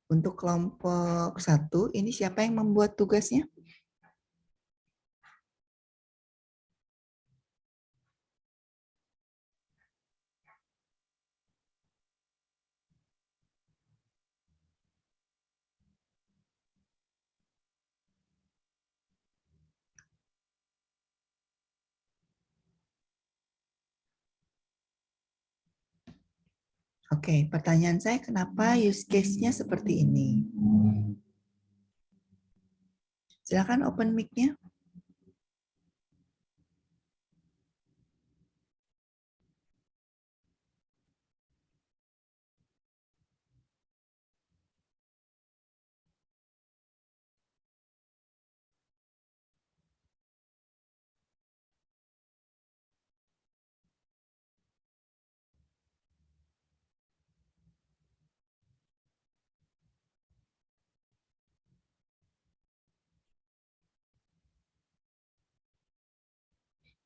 Untuk kelompok 1, ini siapa yang membuat tugasnya? Oke, pertanyaan saya kenapa use case-nya seperti ini? Silakan open mic-nya.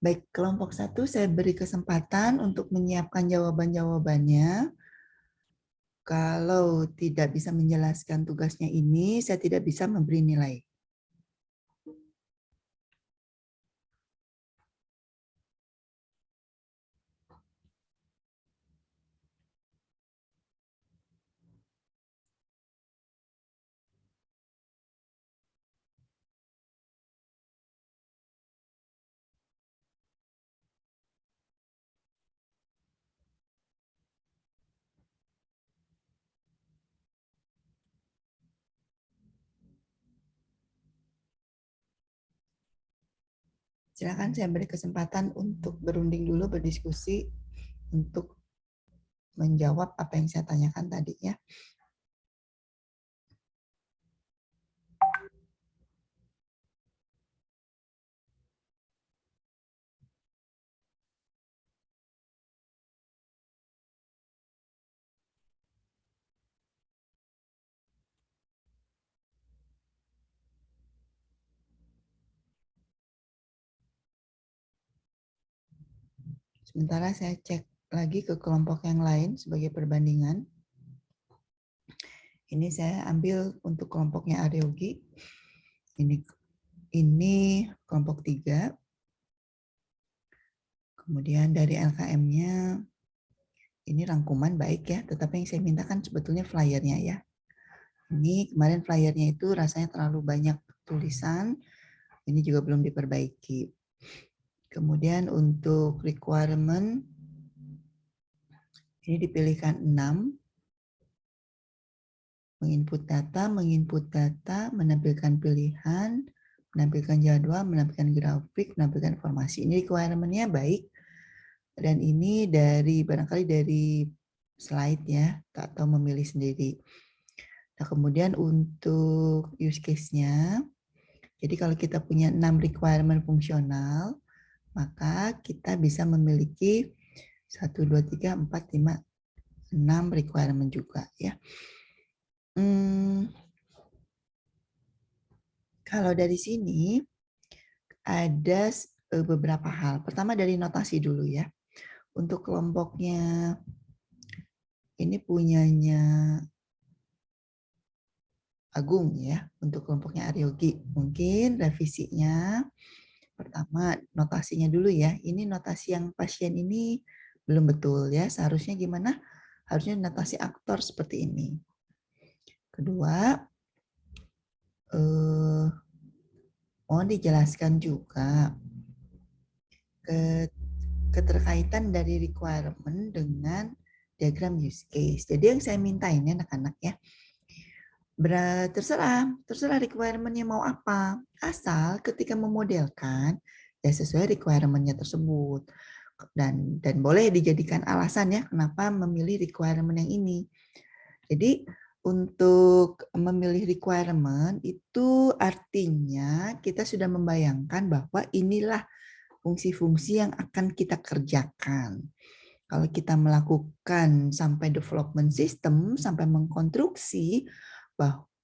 Baik, kelompok 1 saya beri kesempatan untuk menyiapkan jawaban-jawabannya. Kalau tidak bisa menjelaskan tugasnya ini, saya tidak bisa memberi nilai. Silakan saya beri kesempatan untuk berunding dulu, berdiskusi, untuk menjawab apa yang saya tanyakan tadi ya. Sementara saya cek lagi ke kelompok yang lain sebagai perbandingan. Ini saya ambil untuk kelompoknya Aryogi. Ini kelompok 3. Kemudian dari LKM-nya, ini rangkuman baik ya, tetapi yang saya minta kan sebetulnya flyernya ya. Ini kemarin flyernya itu rasanya terlalu banyak tulisan, ini juga belum diperbaiki. Kemudian untuk requirement, ini dipilihkan 6. Menginput data, menampilkan pilihan, menampilkan jadwal, menampilkan grafik, menampilkan informasi. Ini requirement-nya baik. Dan ini barangkali dari slide ya, atau memilih sendiri. Nah, kemudian untuk use case-nya, jadi kalau kita punya 6 requirement fungsional, maka kita bisa memiliki 1, 2, 3, 4, 5, 6 requirement juga ya. Kalau dari sini ada beberapa hal. Pertama dari notasi dulu ya. Untuk kelompoknya ini punyanya Agung ya, untuk kelompoknya Aryogi. Mungkin revisinya pertama notasinya dulu ya. Ini notasi yang pasien ini belum betul ya. Seharusnya gimana? Harusnya notasi aktor seperti ini. Kedua, mohon dijelaskan juga keterkaitan dari requirement dengan diagram use case. Jadi yang saya minta ini anak-anak ya, terserah requirement-nya mau apa. Asal ketika memodelkan, ya sesuai requirement-nya tersebut. Dan boleh dijadikan alasan ya, kenapa memilih requirement yang ini. Jadi untuk memilih requirement itu artinya kita sudah membayangkan bahwa inilah fungsi-fungsi yang akan kita kerjakan. Kalau kita melakukan sampai development system, sampai mengkonstruksi,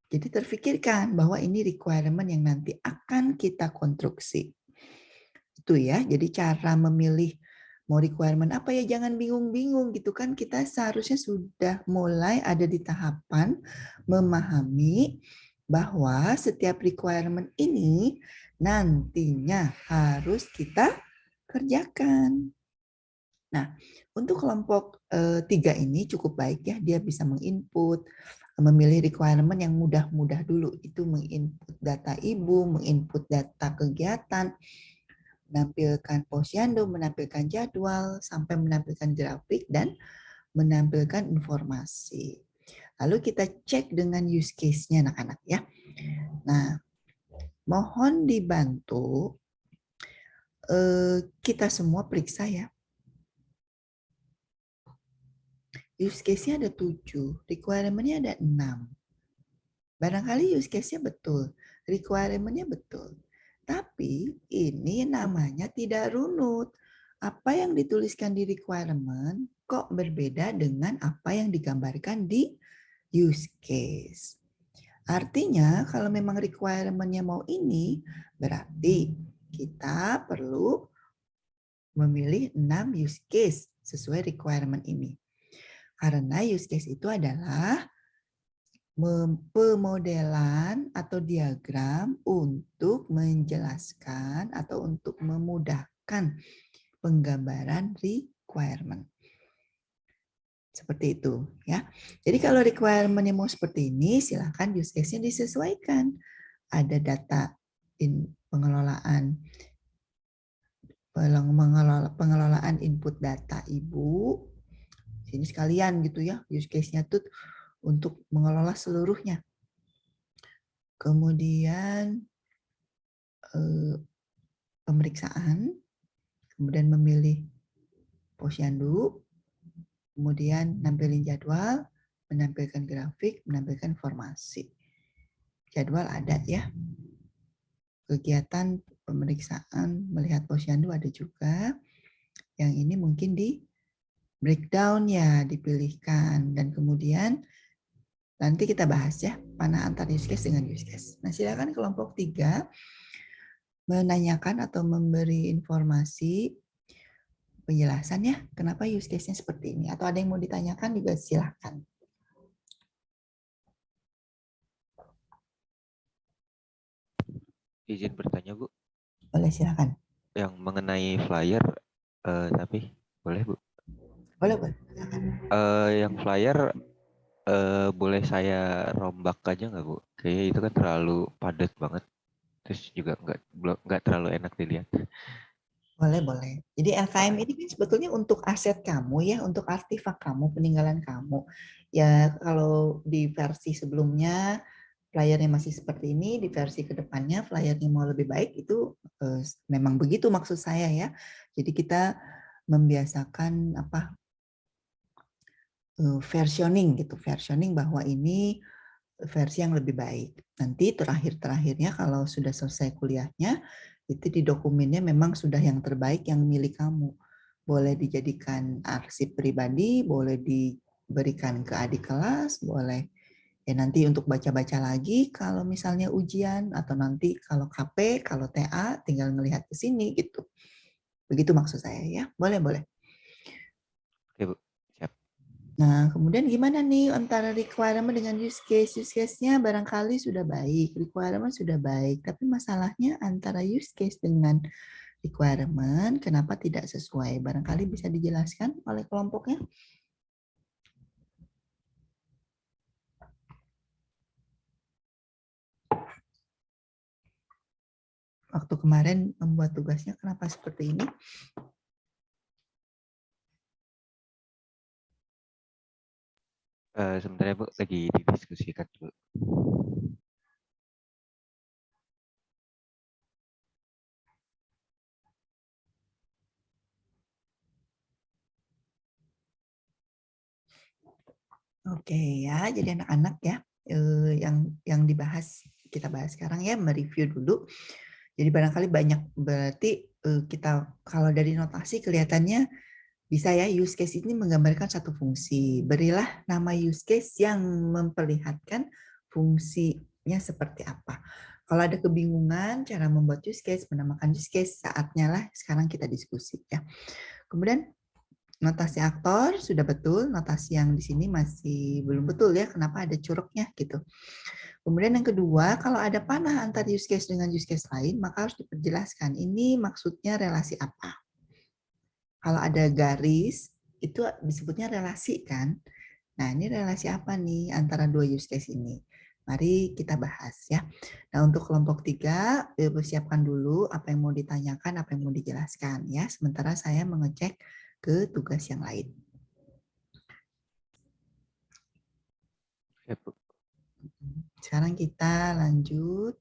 jadi terfikirkan bahwa ini requirement yang nanti akan kita konstruksi. Itu ya, jadi cara memilih mau requirement apa ya, jangan bingung-bingung gitu kan. Kita seharusnya sudah mulai ada di tahapan memahami bahwa setiap requirement ini nantinya harus kita kerjakan. Nah, untuk kelompok 3 ini cukup baik ya, dia bisa menginput, memilih requirement yang mudah-mudah dulu, itu menginput data ibu, menginput data kegiatan, menampilkan posyandu, menampilkan jadwal, sampai menampilkan grafik dan menampilkan informasi. Lalu kita cek dengan use case-nya anak-anak ya. Nah, mohon dibantu kita semua periksa ya. Use case-nya ada 7, requirement-nya ada 6. Barangkali use case-nya betul, requirement-nya betul. Tapi ini namanya tidak runut. Apa yang dituliskan di requirement kok berbeda dengan apa yang digambarkan di use case. Artinya kalau memang requirement-nya mau ini, berarti kita perlu memilih 6 use case sesuai requirement ini. Karena use case itu adalah pemodelan atau diagram untuk menjelaskan atau untuk memudahkan penggambaran requirement. Seperti itu ya. Jadi kalau requirement-nya mau seperti ini, silakan use case-nya disesuaikan. Ada data pengelolaan input data ibu. Ini sekalian gitu ya, use case-nya tuh untuk mengelola seluruhnya. Kemudian pemeriksaan, kemudian memilih posyandu, kemudian nampilin jadwal, menampilkan grafik, menampilkan informasi. Jadwal ada ya. Kegiatan pemeriksaan melihat posyandu ada juga. Yang ini mungkin di breakdown ya, dipilihkan. Dan kemudian nanti kita bahas ya, mana antara use case dengan use case. Nah, silakan kelompok 3 menanyakan atau memberi informasi penjelasan ya, kenapa use case-nya seperti ini. Atau ada yang mau ditanyakan juga silakan. Izin bertanya, Bu. Boleh, silakan. Yang mengenai flyer, tapi boleh, Bu? Boleh, boleh. Silakan. Yang flyer boleh saya rombak aja nggak, Bu? Kayaknya itu kan terlalu padat banget. Terus juga nggak terlalu enak dilihat. Boleh, boleh. Jadi LKM ini kan sebetulnya untuk aset kamu ya, untuk artefak kamu, peninggalan kamu. Ya kalau di versi sebelumnya flyernya masih seperti ini, di versi kedepannya flyernya mau lebih baik, itu memang begitu maksud saya ya. Jadi kita membiasakan versioning gitu, versioning bahwa ini versi yang lebih baik. Nanti terakhirnya kalau sudah selesai kuliahnya, itu di dokumennya memang sudah yang terbaik yang milik kamu. Boleh dijadikan arsip pribadi, boleh diberikan ke adik kelas, boleh ya nanti untuk baca-baca lagi kalau misalnya ujian, atau nanti kalau KP, kalau TA tinggal melihat ke sini gitu. Begitu maksud saya ya. Boleh, boleh. Oke, Bu. Siap. Nah, kemudian gimana nih antara requirement dengan use case? Use case-nya barangkali sudah baik, requirement sudah baik, tapi masalahnya antara use case dengan requirement kenapa tidak sesuai? Barangkali bisa dijelaskan oleh kelompoknya? Waktu kemarin membuat tugasnya kenapa seperti ini? Sebenarnya, Bu, lagi didiskusikan, Bu. Oke ya, jadi anak-anak ya, yang dibahas kita bahas sekarang ya, mereview dulu. Jadi barangkali banyak, berarti kita kalau dari notasi kelihatannya bisa ya, use case ini menggambarkan satu fungsi. Berilah nama use case yang memperlihatkan fungsinya seperti apa. Kalau ada kebingungan cara membuat use case, menambahkan use case, saatnya lah sekarang kita diskusi ya. Kemudian notasi aktor sudah betul, notasi yang di sini masih belum betul ya, kenapa ada curugnya gitu. Kemudian yang kedua, kalau ada panah antar use case dengan use case lain, maka harus diperjelaskan. Ini maksudnya relasi apa? Kalau ada garis, itu disebutnya relasi kan? Nah, ini relasi apa nih antara dua use case ini? Mari kita bahas ya. Nah, untuk kelompok 3, persiapkan dulu apa yang mau ditanyakan, apa yang mau dijelaskan ya. Sementara saya mengecek ke tugas yang lain. Ya, Bu. Sekarang kita lanjut.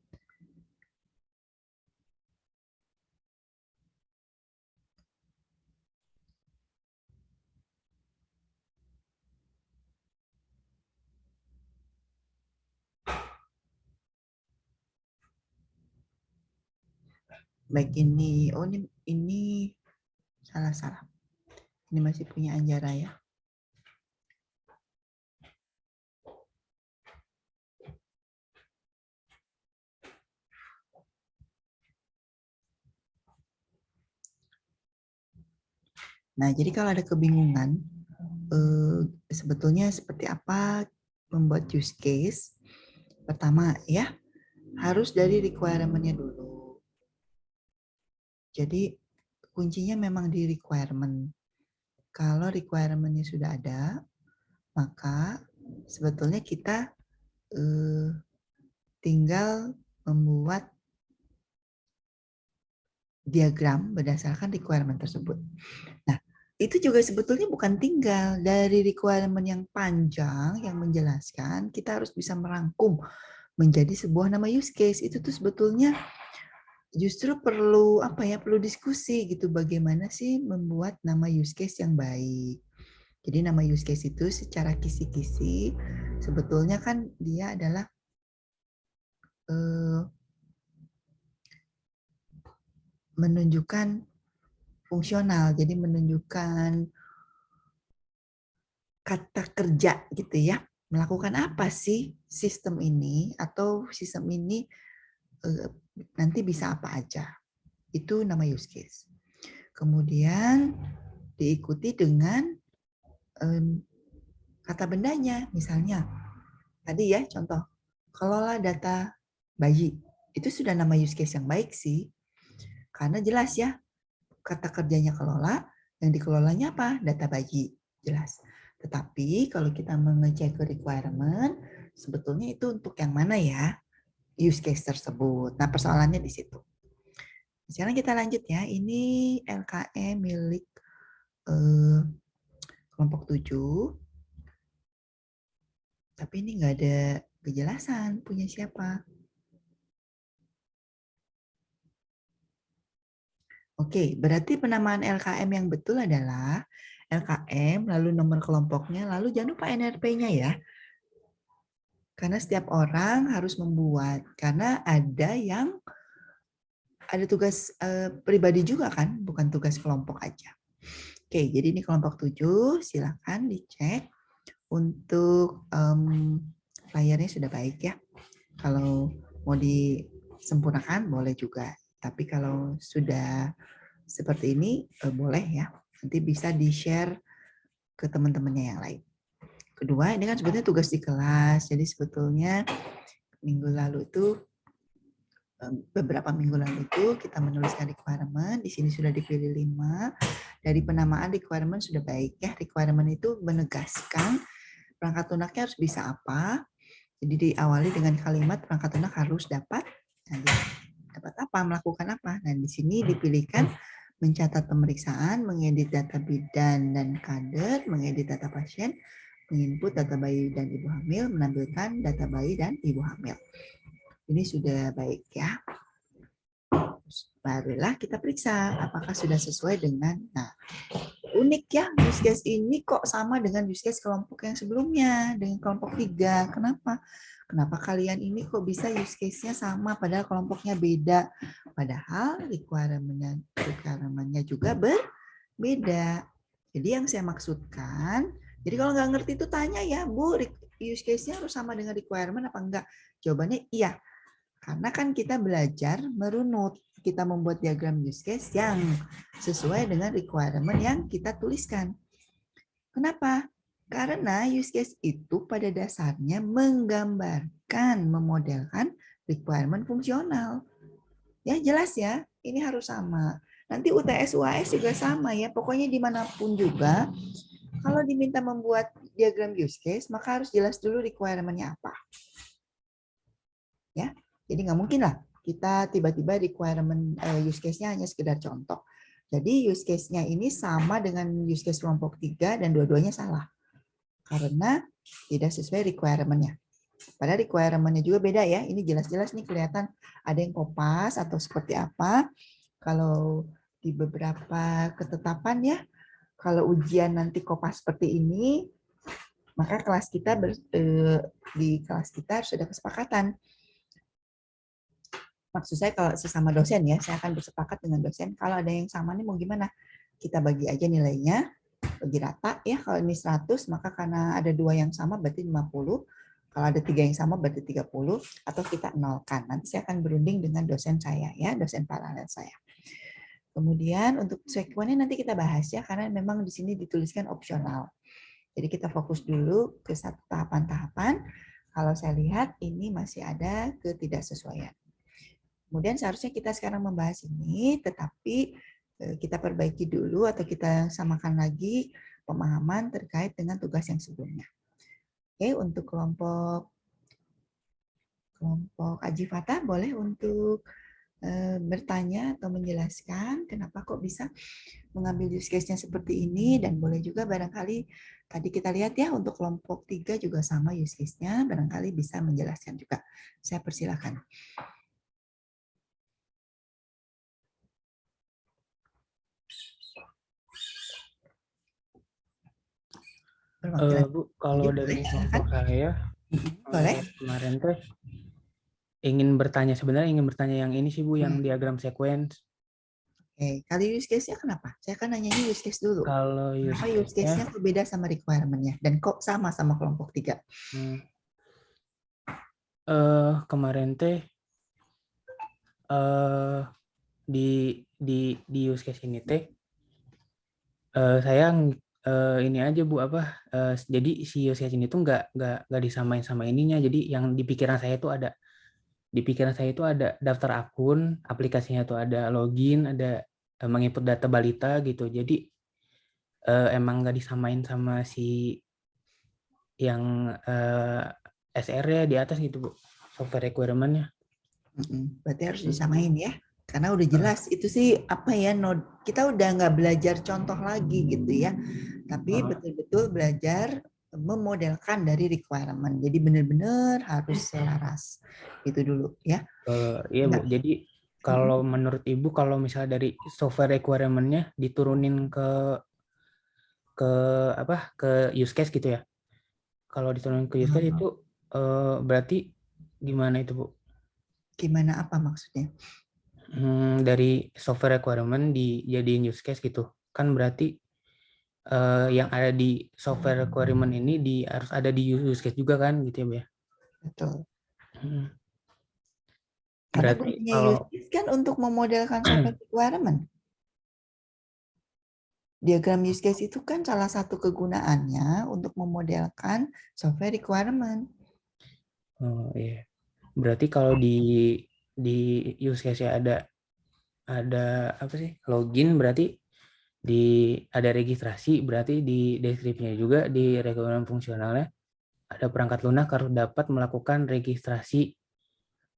Baik ini, oh ini salah. Ini masih punya Anjara ya. Nah, jadi kalau ada kebingungan, sebetulnya seperti apa membuat use case? Pertama ya, harus dari requirement-nya dulu. Jadi kuncinya memang di requirement. Kalau requirement-nya sudah ada, maka sebetulnya kita tinggal membuat diagram berdasarkan requirement tersebut. Nah, itu juga sebetulnya bukan tinggal dari requirement yang panjang yang menjelaskan, kita harus bisa merangkum menjadi sebuah nama use case. Itu tuh sebetulnya justru perlu perlu diskusi gitu, bagaimana sih membuat nama use case yang baik. Jadi nama use case itu secara kisi-kisi sebetulnya kan dia adalah menunjukkan fungsional, jadi menunjukkan kata kerja gitu ya. Melakukan apa sih sistem ini, atau sistem ini nanti bisa apa aja. Itu nama use case. Kemudian diikuti dengan kata bendanya. Misalnya, tadi ya contoh, kelola data bayi. Itu sudah nama use case yang baik sih. Karena jelas ya, kata kerjanya kelola, yang dikelolanya apa? Data bayi. Jelas. Tetapi kalau kita mengecek requirement, sebetulnya itu untuk yang mana ya use case tersebut. Nah, persoalannya di situ. Sekarang kita lanjut ya. Ini LKM milik kelompok 7. Tapi ini nggak ada kejelasan punya siapa. Oke, berarti penamaan LKM yang betul adalah LKM, lalu nomor kelompoknya, lalu jangan lupa NRP-nya ya. Karena setiap orang harus membuat, karena ada yang ada tugas pribadi juga kan, bukan tugas kelompok aja. Oke, jadi ini kelompok 7, silakan dicek untuk layarnya sudah baik ya. Kalau mau disempurnakan boleh juga, tapi kalau sudah seperti ini boleh ya, nanti bisa di-share ke teman-temannya yang lain. Kedua, ini kan sebetulnya tugas di kelas, jadi sebetulnya beberapa minggu lalu itu kita menuliskan requirement, di sini sudah dipilih 5, dari penamaan requirement sudah baik ya, requirement itu menegaskan perangkat lunaknya harus bisa apa, jadi diawali dengan kalimat perangkat lunak harus dapat, nah, dapat apa, melakukan apa, nah di sini dipilihkan mencatat pemeriksaan, mengedit data bidan dan kader, mengedit data pasien, menginput data bayi dan ibu hamil, menampilkan data bayi dan ibu hamil. Ini sudah baik ya. Barulah kita periksa apakah sudah sesuai dengan, nah unik ya use case ini kok sama dengan use case kelompok yang sebelumnya, dengan kelompok 3. Kenapa? Kenapa kalian ini kok bisa use case-nya sama padahal kelompoknya beda? Padahal requirement-nya juga berbeda. Jadi yang saya maksudkan, jadi kalau nggak ngerti itu tanya ya, Bu, use case-nya harus sama dengan requirement apa enggak? Jawabannya iya. Karena kan kita belajar merunut, kita membuat diagram use case yang sesuai dengan requirement yang kita tuliskan. Kenapa? Karena use case itu pada dasarnya menggambarkan, memodelkan requirement fungsional. Ya jelas ya, ini harus sama. Nanti UTS UAS juga sama ya, pokoknya dimanapun juga, kalau diminta membuat diagram use case, maka harus jelas dulu requirement-nya apa. Ya, jadi nggak mungkin lah kita tiba-tiba requirement use case-nya hanya sekedar contoh. Jadi use case-nya ini sama dengan use case kelompok 3 dan dua-duanya salah. Karena tidak sesuai requirement-nya. Padahal requirement-nya juga beda ya. Ini jelas-jelas nih kelihatan ada yang kopas atau seperti apa. Kalau di beberapa ketetapan ya, kalau ujian nanti kopas seperti ini, maka kelas kita di kelas kita harus ada kesepakatan. Maksud saya kalau sesama dosen ya, saya akan bersepakat dengan dosen. Kalau ada yang sama nih mau gimana? Kita bagi aja nilainya, bagi rata ya. Kalau ini 100, maka karena ada 2 yang sama berarti 50. Kalau ada 3 yang sama berarti 30, atau kita nolkan. Nanti saya akan berunding dengan dosen saya ya, dosen paralel saya. Kemudian untuk sekuennya nanti kita bahas ya, karena memang di sini dituliskan opsional. Jadi kita fokus dulu ke satu tahapan-tahapan. Kalau saya lihat ini masih ada ketidaksesuaian. Kemudian seharusnya kita sekarang membahas ini, tetapi kita perbaiki dulu atau kita samakan lagi pemahaman terkait dengan tugas yang sebelumnya. Oke, untuk kelompok Ajifata boleh untuk bertanya atau menjelaskan kenapa kok bisa mengambil use case-nya seperti ini, dan boleh juga barangkali tadi kita lihat ya untuk kelompok 3 juga sama use case-nya, barangkali bisa menjelaskan juga. Saya persilakan. Bu, kalau dari kelompok saya Boleh. Kemarin tuh sebenarnya ingin bertanya yang ini sih Bu, yang diagram sequence. Oke, kali use case-nya kenapa? Saya akan nanya use case dulu. Kalau use case-nya berbeda sama requirement-nya dan kok sama kelompok 3? Kemarin teh di use case ini teh saya ini aja Bu jadi si use case ini tuh nggak disamain sama ininya. Jadi yang di pikiran saya itu ada daftar akun, aplikasinya tuh ada login, ada menginput data balita gitu. Jadi emang nggak disamain sama si yang SR-nya di atas gitu Bu, software requirement-nya. Berarti harus disamain ya, karena udah jelas itu sih apa ya, kita udah nggak belajar contoh lagi gitu ya, tapi betul-betul belajar memodelkan dari requirement. Jadi benar-benar harus selaras itu dulu ya. Iya Bu, jadi kalau menurut Ibu kalau misalnya dari software requirement-nya diturunin ke use case gitu ya. Kalau diturunin ke use case itu berarti gimana itu Bu? Gimana apa maksudnya? Dari software requirement dijadiin use case gitu. Kan berarti yang ada di software requirement ini harus ada di use case juga kan gitu ya Bu ya? Betul. Karena Berarti gunanya kalau use case kan untuk memodelkan software requirement. Diagram use case itu kan salah satu kegunaannya untuk memodelkan software requirement. Oh iya. Berarti kalau di use case-nya ada apa sih? Login berarti ada registrasi, berarti di deskripsinya juga di requirement fungsionalnya ada perangkat lunak harus dapat melakukan registrasi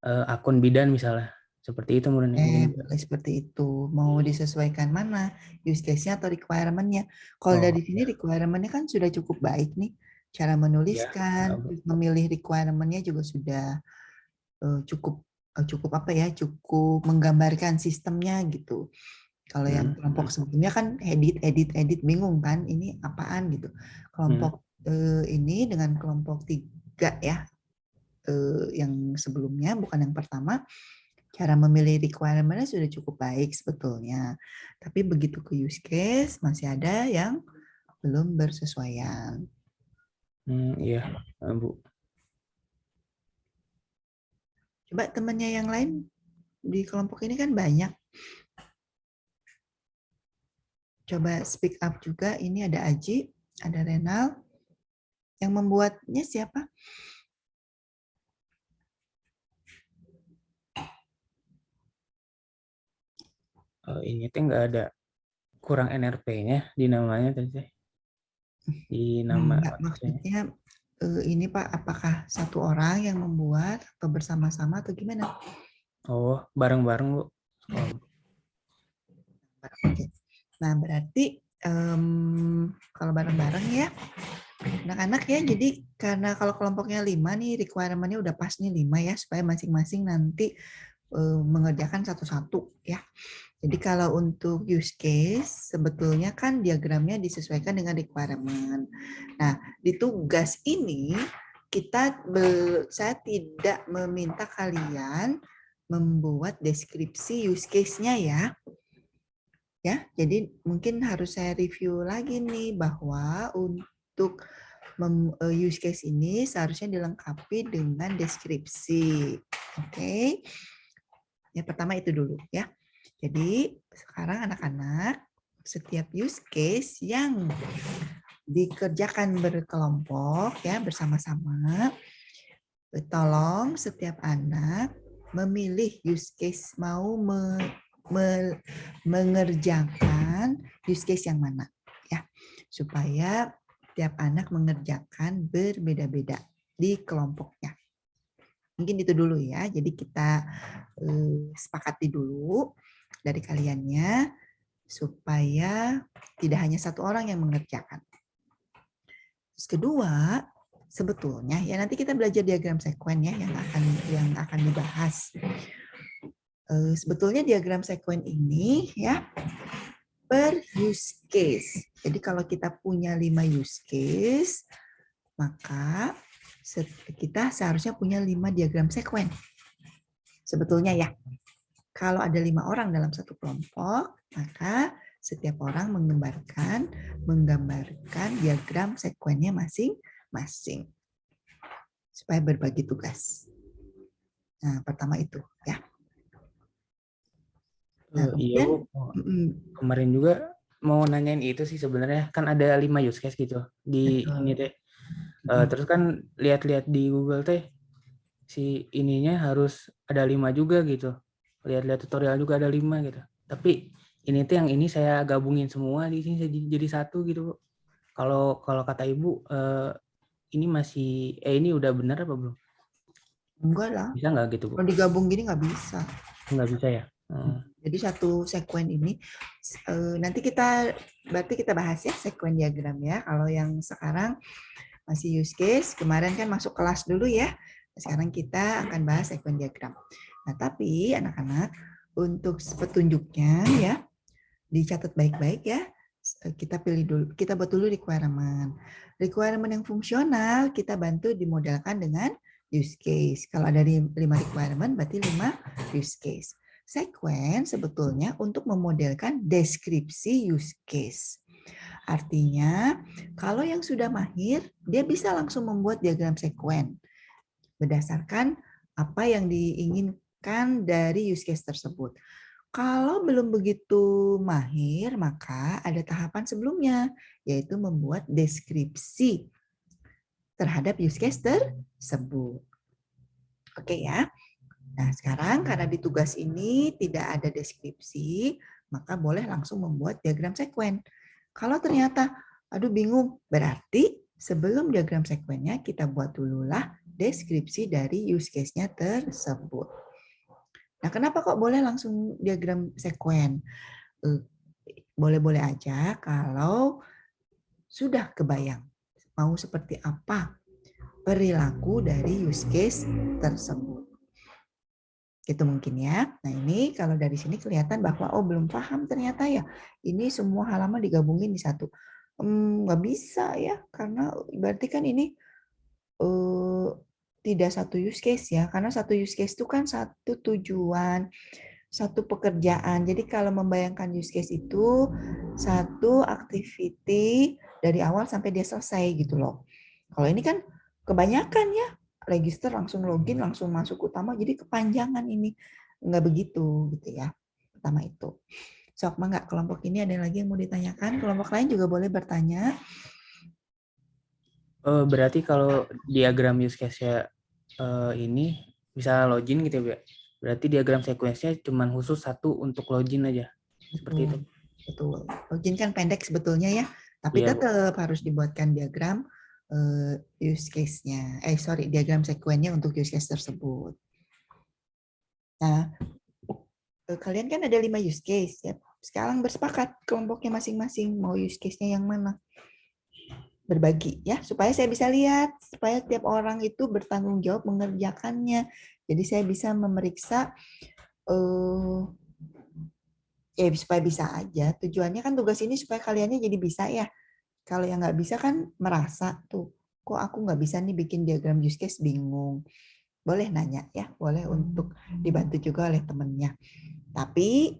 akun bidan misalnya. Seperti itu mungkin. Boleh seperti itu. Mau disesuaikan mana? Use case-nya atau requirement-nya? Kalau dari sini requirement-nya kan sudah cukup baik nih. Cara menuliskan, memilih requirement-nya juga sudah cukup apa ya? Cukup menggambarkan sistemnya gitu. Kalau yang kelompok sebelumnya kan edit bingung kan? Ini apaan gitu. Kelompok ini dengan kelompok 3 ya. Yang sebelumnya bukan yang pertama. Cara memilih requirement-nya sudah cukup baik sebetulnya. Tapi begitu ke use case, masih ada yang belum bersesuaian. Iya, Bu. Coba temannya yang lain di kelompok ini kan banyak. Coba speak up juga. Ini ada Aji, ada Renal. Yang membuatnya siapa? Ini tuh nggak ada kurang NRP-nya di namanya tadi teh. Di nama Enggak, maksudnya ini Pak, apakah satu orang yang membuat atau bersama-sama atau gimana? Oh, bareng-bareng Bu. Oh, Oke. Nah, berarti kalau bareng-bareng ya, anak-anak ya, jadi karena kalau kelompoknya 5 nih, requirement-nya udah pas nih 5 ya, supaya masing-masing nanti mengerjakan satu-satu ya. Jadi kalau untuk use case, sebetulnya kan diagramnya disesuaikan dengan requirement. Nah, di tugas ini, saya tidak meminta kalian membuat deskripsi use case-nya ya. Ya, jadi mungkin harus saya review lagi nih bahwa untuk use case ini seharusnya dilengkapi dengan deskripsi. Oke. Yang pertama itu dulu ya. Jadi sekarang anak-anak setiap use case yang dikerjakan berkelompok ya bersama-sama, tolong setiap anak memilih use case mau mengerjakan use case yang mana ya, supaya tiap anak mengerjakan berbeda-beda di kelompoknya. Mungkin itu dulu ya. Jadi kita sepakati dulu dari kaliannya supaya tidak hanya satu orang yang mengerjakan. Terus kedua, sebetulnya ya nanti kita belajar diagram sekuen ya yang akan dibahas. Sebetulnya diagram sekuen ini ya per use case. Jadi kalau kita punya 5 use case, maka kita seharusnya punya 5 diagram sekuen. Sebetulnya ya. Kalau ada 5 orang dalam satu kelompok, maka setiap orang menggambarkan diagram sekuennya masing-masing. Supaya berbagi tugas. Nah, pertama itu ya. Nah, iya kemudian, Bu. Kemarin juga mau nanyain itu sih sebenarnya, kan ada 5 use case gitu di betul. ini teh. Terus kan lihat-lihat di Google teh si ininya harus ada 5 juga gitu. Lihat-lihat tutorial juga ada 5 gitu. Tapi ini tuh yang ini saya gabungin semua di sini jadi satu gitu Bu. Kalau kata Ibu ini masih ini udah benar apa belum? Enggak lah. Bisa nggak gitu Bu? Kalau digabung gini nggak bisa. Nggak bisa ya? Jadi satu sekuen ini nanti berarti kita bahas ya sekuen diagram ya. Kalau yang sekarang masih use case, kemarin kan masuk kelas dulu ya. Sekarang kita akan bahas sekuen diagram. Nah, tapi anak-anak untuk petunjuknya ya dicatat baik-baik ya. Kita pilih dulu, kita buat dulu requirement. Requirement yang fungsional kita bantu dimodelkan dengan use case. Kalau ada 5 requirement berarti 5 use case. Sekuen sebetulnya untuk memodelkan deskripsi use case. Artinya, kalau yang sudah mahir, dia bisa langsung membuat diagram sekuen berdasarkan apa yang diinginkan dari use case tersebut. Kalau belum begitu mahir, maka ada tahapan sebelumnya, yaitu membuat deskripsi terhadap use case tersebut. Oke ya. Nah, sekarang karena di tugas ini tidak ada deskripsi, maka boleh langsung membuat diagram sekuen. Kalau ternyata, aduh bingung, berarti sebelum diagram sekuennya kita buat dululah deskripsi dari use case-nya tersebut. Nah, kenapa kok boleh langsung diagram sekuen? Boleh-boleh aja kalau sudah kebayang mau seperti apa perilaku dari use case tersebut. Itu mungkin ya. Nah ini kalau dari sini kelihatan bahwa belum paham ternyata ya. Ini semua halaman digabungin di satu. Nggak bisa ya, karena berarti kan ini tidak satu use case ya. Karena satu use case itu kan satu tujuan, satu pekerjaan. Jadi kalau membayangkan use case itu satu activity dari awal sampai dia selesai gitu loh. Kalau ini kan kebanyakan ya, register langsung login, langsung masuk utama, jadi kepanjangan ini. Nggak begitu gitu ya. Pertama itu. Sok nggak kelompok ini ada lagi yang mau ditanyakan? Kelompok lain juga boleh bertanya. Berarti kalau diagram use case-nya ini bisa login gitu ya, Bu? Berarti diagram sequence-nya cuma khusus satu untuk login aja. Seperti itu. Betul. Login kan pendek sebetulnya ya, tapi Iya, Bu. tetap harus dibuatkan diagram use case-nya. Diagram sequence-nya untuk use case tersebut. Nah, kalian kan ada 5 use case ya. Sekarang bersepakat kelompoknya masing-masing mau use case-nya yang mana. Berbagi ya, supaya saya bisa lihat, supaya tiap orang itu bertanggung jawab mengerjakannya. Jadi saya bisa memeriksa ya supaya bisa aja. Tujuannya kan tugas ini supaya kaliannya jadi bisa ya. Kalau yang nggak bisa kan merasa tuh, kok aku nggak bisa nih bikin diagram use case, bingung. Boleh nanya ya, boleh untuk dibantu juga oleh temennya. Tapi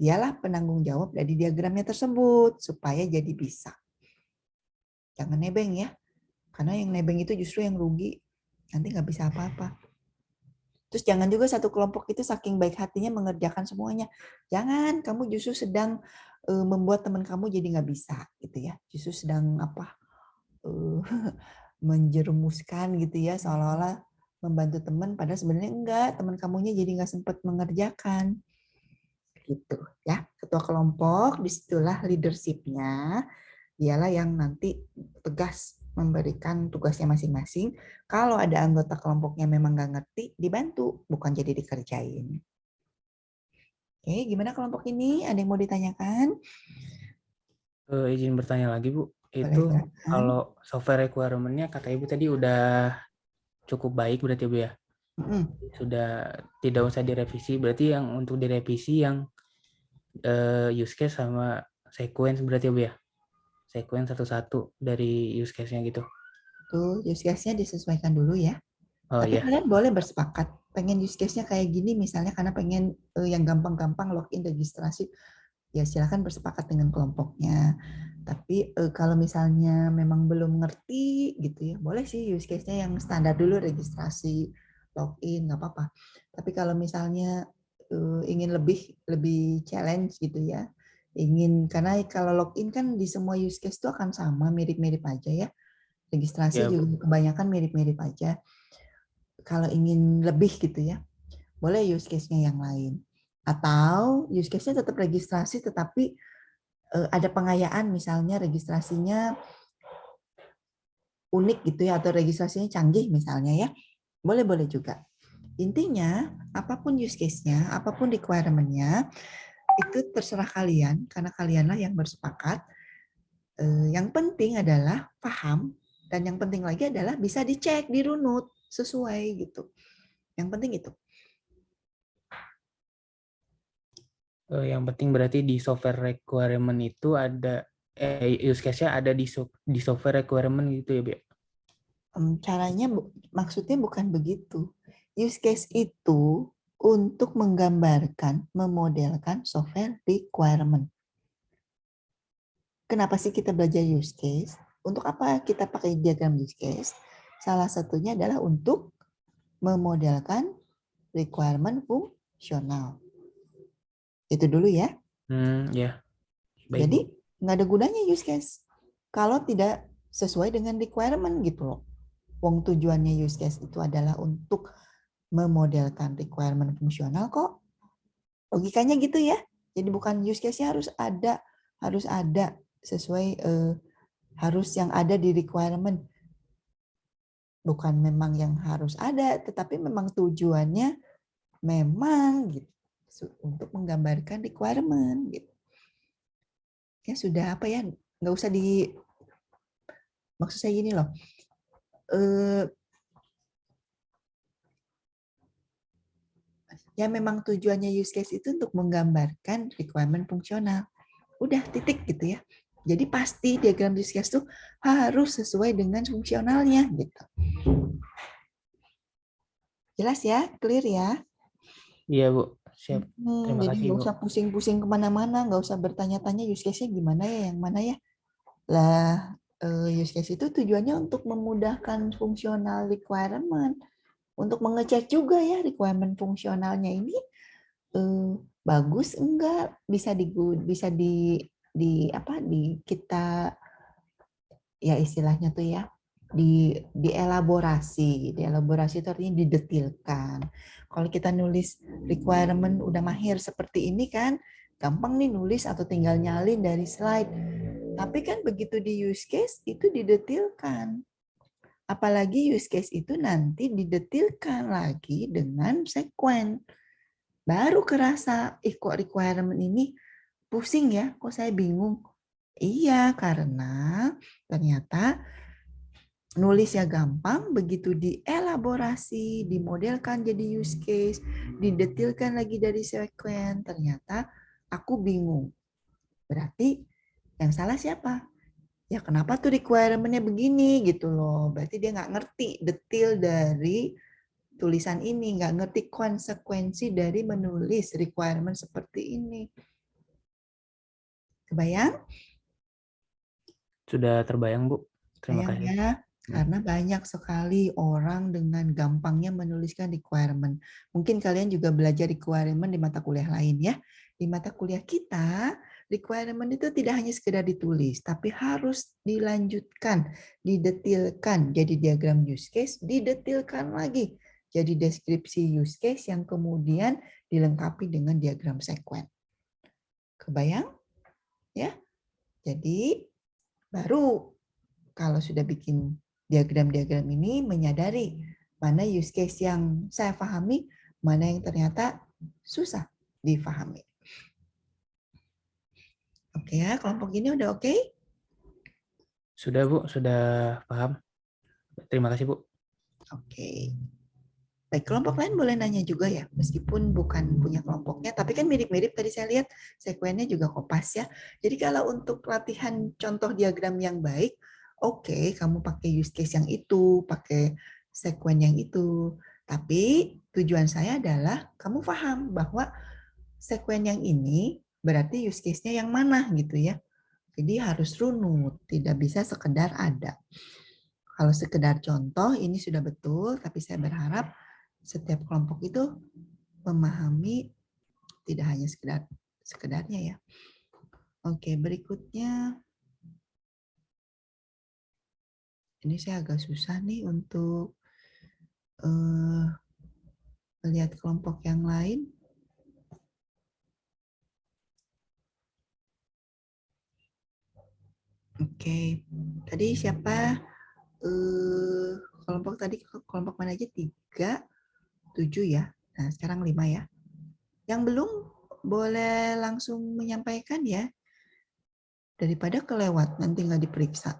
dialah penanggung jawab dari diagramnya tersebut supaya jadi bisa. Jangan nebeng ya, karena yang nebeng itu justru yang rugi, nanti nggak bisa apa-apa. Terus jangan juga satu kelompok itu saking baik hatinya mengerjakan semuanya. Jangan, kamu justru sedang membuat teman kamu jadi nggak bisa gitu ya. Justru sedang menjerumuskan gitu ya, seolah-olah membantu teman, padahal sebenarnya enggak, teman kamunya jadi nggak sempat mengerjakan. Gitu ya. Ketua kelompok, disitulah leadership-nya. Dialah yang nanti tegas memberikan tugasnya masing-masing. Kalau ada anggota kelompoknya memang nggak ngerti, dibantu, bukan jadi dikerjain. Oke, gimana kelompok ini? Ada yang mau ditanyakan? Izin bertanya lagi, Bu. Boleh Itu silakan. kalau software requirement-nya kata Ibu tadi udah cukup baik berarti, Bu ya? Sudah tidak usah direvisi. Berarti yang untuk direvisi yang use case sama sequence berarti, Bu ya? Sequence satu-satu dari use case-nya gitu. Tuh, use case-nya disesuaikan dulu ya. Oh Tapi ya. kalian boleh bersepakat. Pengen use case-nya kayak gini misalnya karena pengen yang gampang-gampang login registrasi. Ya silakan bersepakat dengan kelompoknya. Tapi kalau misalnya memang belum ngerti gitu ya, boleh sih use case-nya yang standar dulu registrasi, login, nggak apa-apa. Tapi kalau misalnya ingin lebih challenge gitu ya, karena kalau login kan di semua use case itu akan sama, mirip-mirip aja ya. Registrasi Ya, Bu. juga kebanyakan mirip-mirip aja. Kalau ingin lebih gitu ya, boleh use case-nya yang lain. Atau use case-nya tetap registrasi tetapi ada pengayaan misalnya registrasinya unik gitu ya atau registrasinya canggih misalnya ya. Boleh-boleh juga. Intinya apapun use case-nya, apapun requirement-nya itu terserah kalian karena kalianlah yang bersepakat. Yang penting adalah paham dan yang penting lagi adalah bisa dicek, dirunut sesuai gitu. Yang penting itu. Yang penting berarti di software requirement itu ada use case-nya ada di software requirement gitu ya, Bu? Caranya maksudnya bukan begitu. Use case itu untuk menggambarkan, memodelkan software requirement. Kenapa sih kita belajar use case? Untuk apa kita pakai diagram use case? Salah satunya adalah untuk memodelkan requirement fungsional. Itu dulu ya. Ya. Baik, Jadi Bu. nggak ada gunanya use case kalau tidak sesuai dengan requirement gitu loh. Wong tujuannya use case itu adalah untuk memodelkan requirement fungsional kok. Logikanya gitu ya. Jadi bukan use case-nya harus ada sesuai harus yang ada di requirement. Bukan memang yang harus ada, tetapi memang tujuannya memang gitu untuk menggambarkan requirement gitu. Ya sudah apa ya, nggak usah maksud saya gini loh. Ya memang tujuannya use case itu untuk menggambarkan requirement fungsional. Udah titik gitu ya. Jadi pasti diagram use case itu harus sesuai dengan fungsionalnya gitu. Jelas ya, clear ya. Iya, Bu. Siap. Terima Jadi kasih, nggak Bu. usah pusing-pusing kemana-mana, nggak usah bertanya-tanya use case-nya gimana ya, yang mana ya. Lah use case itu tujuannya untuk memudahkan fungsional requirement, untuk mengecek juga ya requirement fungsionalnya ini bagus enggak, bisa kita ya istilahnya tuh ya dielaborasi itu artinya didetilkan. Kalau kita nulis requirement udah mahir seperti ini kan gampang nih nulis atau tinggal nyalin dari slide. Tapi kan begitu di use case itu didetilkan. Apalagi use case itu nanti didetilkan lagi dengan sekuen. Baru kerasa, kok requirement ini pusing ya, kok saya bingung. Iya, karena ternyata nulisnya gampang, begitu dielaborasi, dimodelkan jadi use case, didetilkan lagi dari sekuen, ternyata aku bingung. Berarti yang salah siapa? Ya kenapa tuh requirement-nya begini gitu loh. Berarti dia nggak ngerti detail dari tulisan ini, nggak ngerti konsekuensi dari menulis requirement seperti ini. Kebayang? Sudah terbayang, Bu. Terima Bayang kasih. ya, karena banyak sekali orang dengan gampangnya menuliskan requirement. Mungkin kalian juga belajar requirement di mata kuliah lain ya. Di mata kuliah kita, requirement itu tidak hanya sekedar ditulis, tapi harus dilanjutkan, didetilkan. Jadi diagram use case, didetilkan lagi. Jadi deskripsi use case yang kemudian dilengkapi dengan diagram sekuen. Kebayang? Ya. Jadi baru kalau sudah bikin diagram-diagram ini menyadari mana use case yang saya pahami, mana yang ternyata susah difahami. Oke ya, kelompok ini udah oke? Sudah, Bu. Sudah paham. Terima kasih, Bu. Oke. Baik, kelompok lain boleh nanya juga ya, meskipun bukan punya kelompoknya, tapi kan mirip-mirip tadi saya lihat sekuennya juga kopas ya. Jadi kalau untuk latihan contoh diagram yang baik, oke, kamu pakai use case yang itu, pakai sekuen yang itu. Tapi tujuan saya adalah kamu paham bahwa sekuen yang ini berarti use case-nya yang mana gitu ya. Jadi harus runut, tidak bisa sekedar ada. Kalau sekedar contoh ini sudah betul, tapi saya berharap setiap kelompok itu memahami tidak hanya sekedarnya ya. Oke, berikutnya ini saya agak susah nih untuk melihat kelompok yang lain. Oke, tadi siapa kelompok tadi kelompok mana aja 3, 7 ya. Nah, sekarang 5 ya. Yang belum boleh langsung menyampaikan ya. Daripada kelewat nanti nggak diperiksa.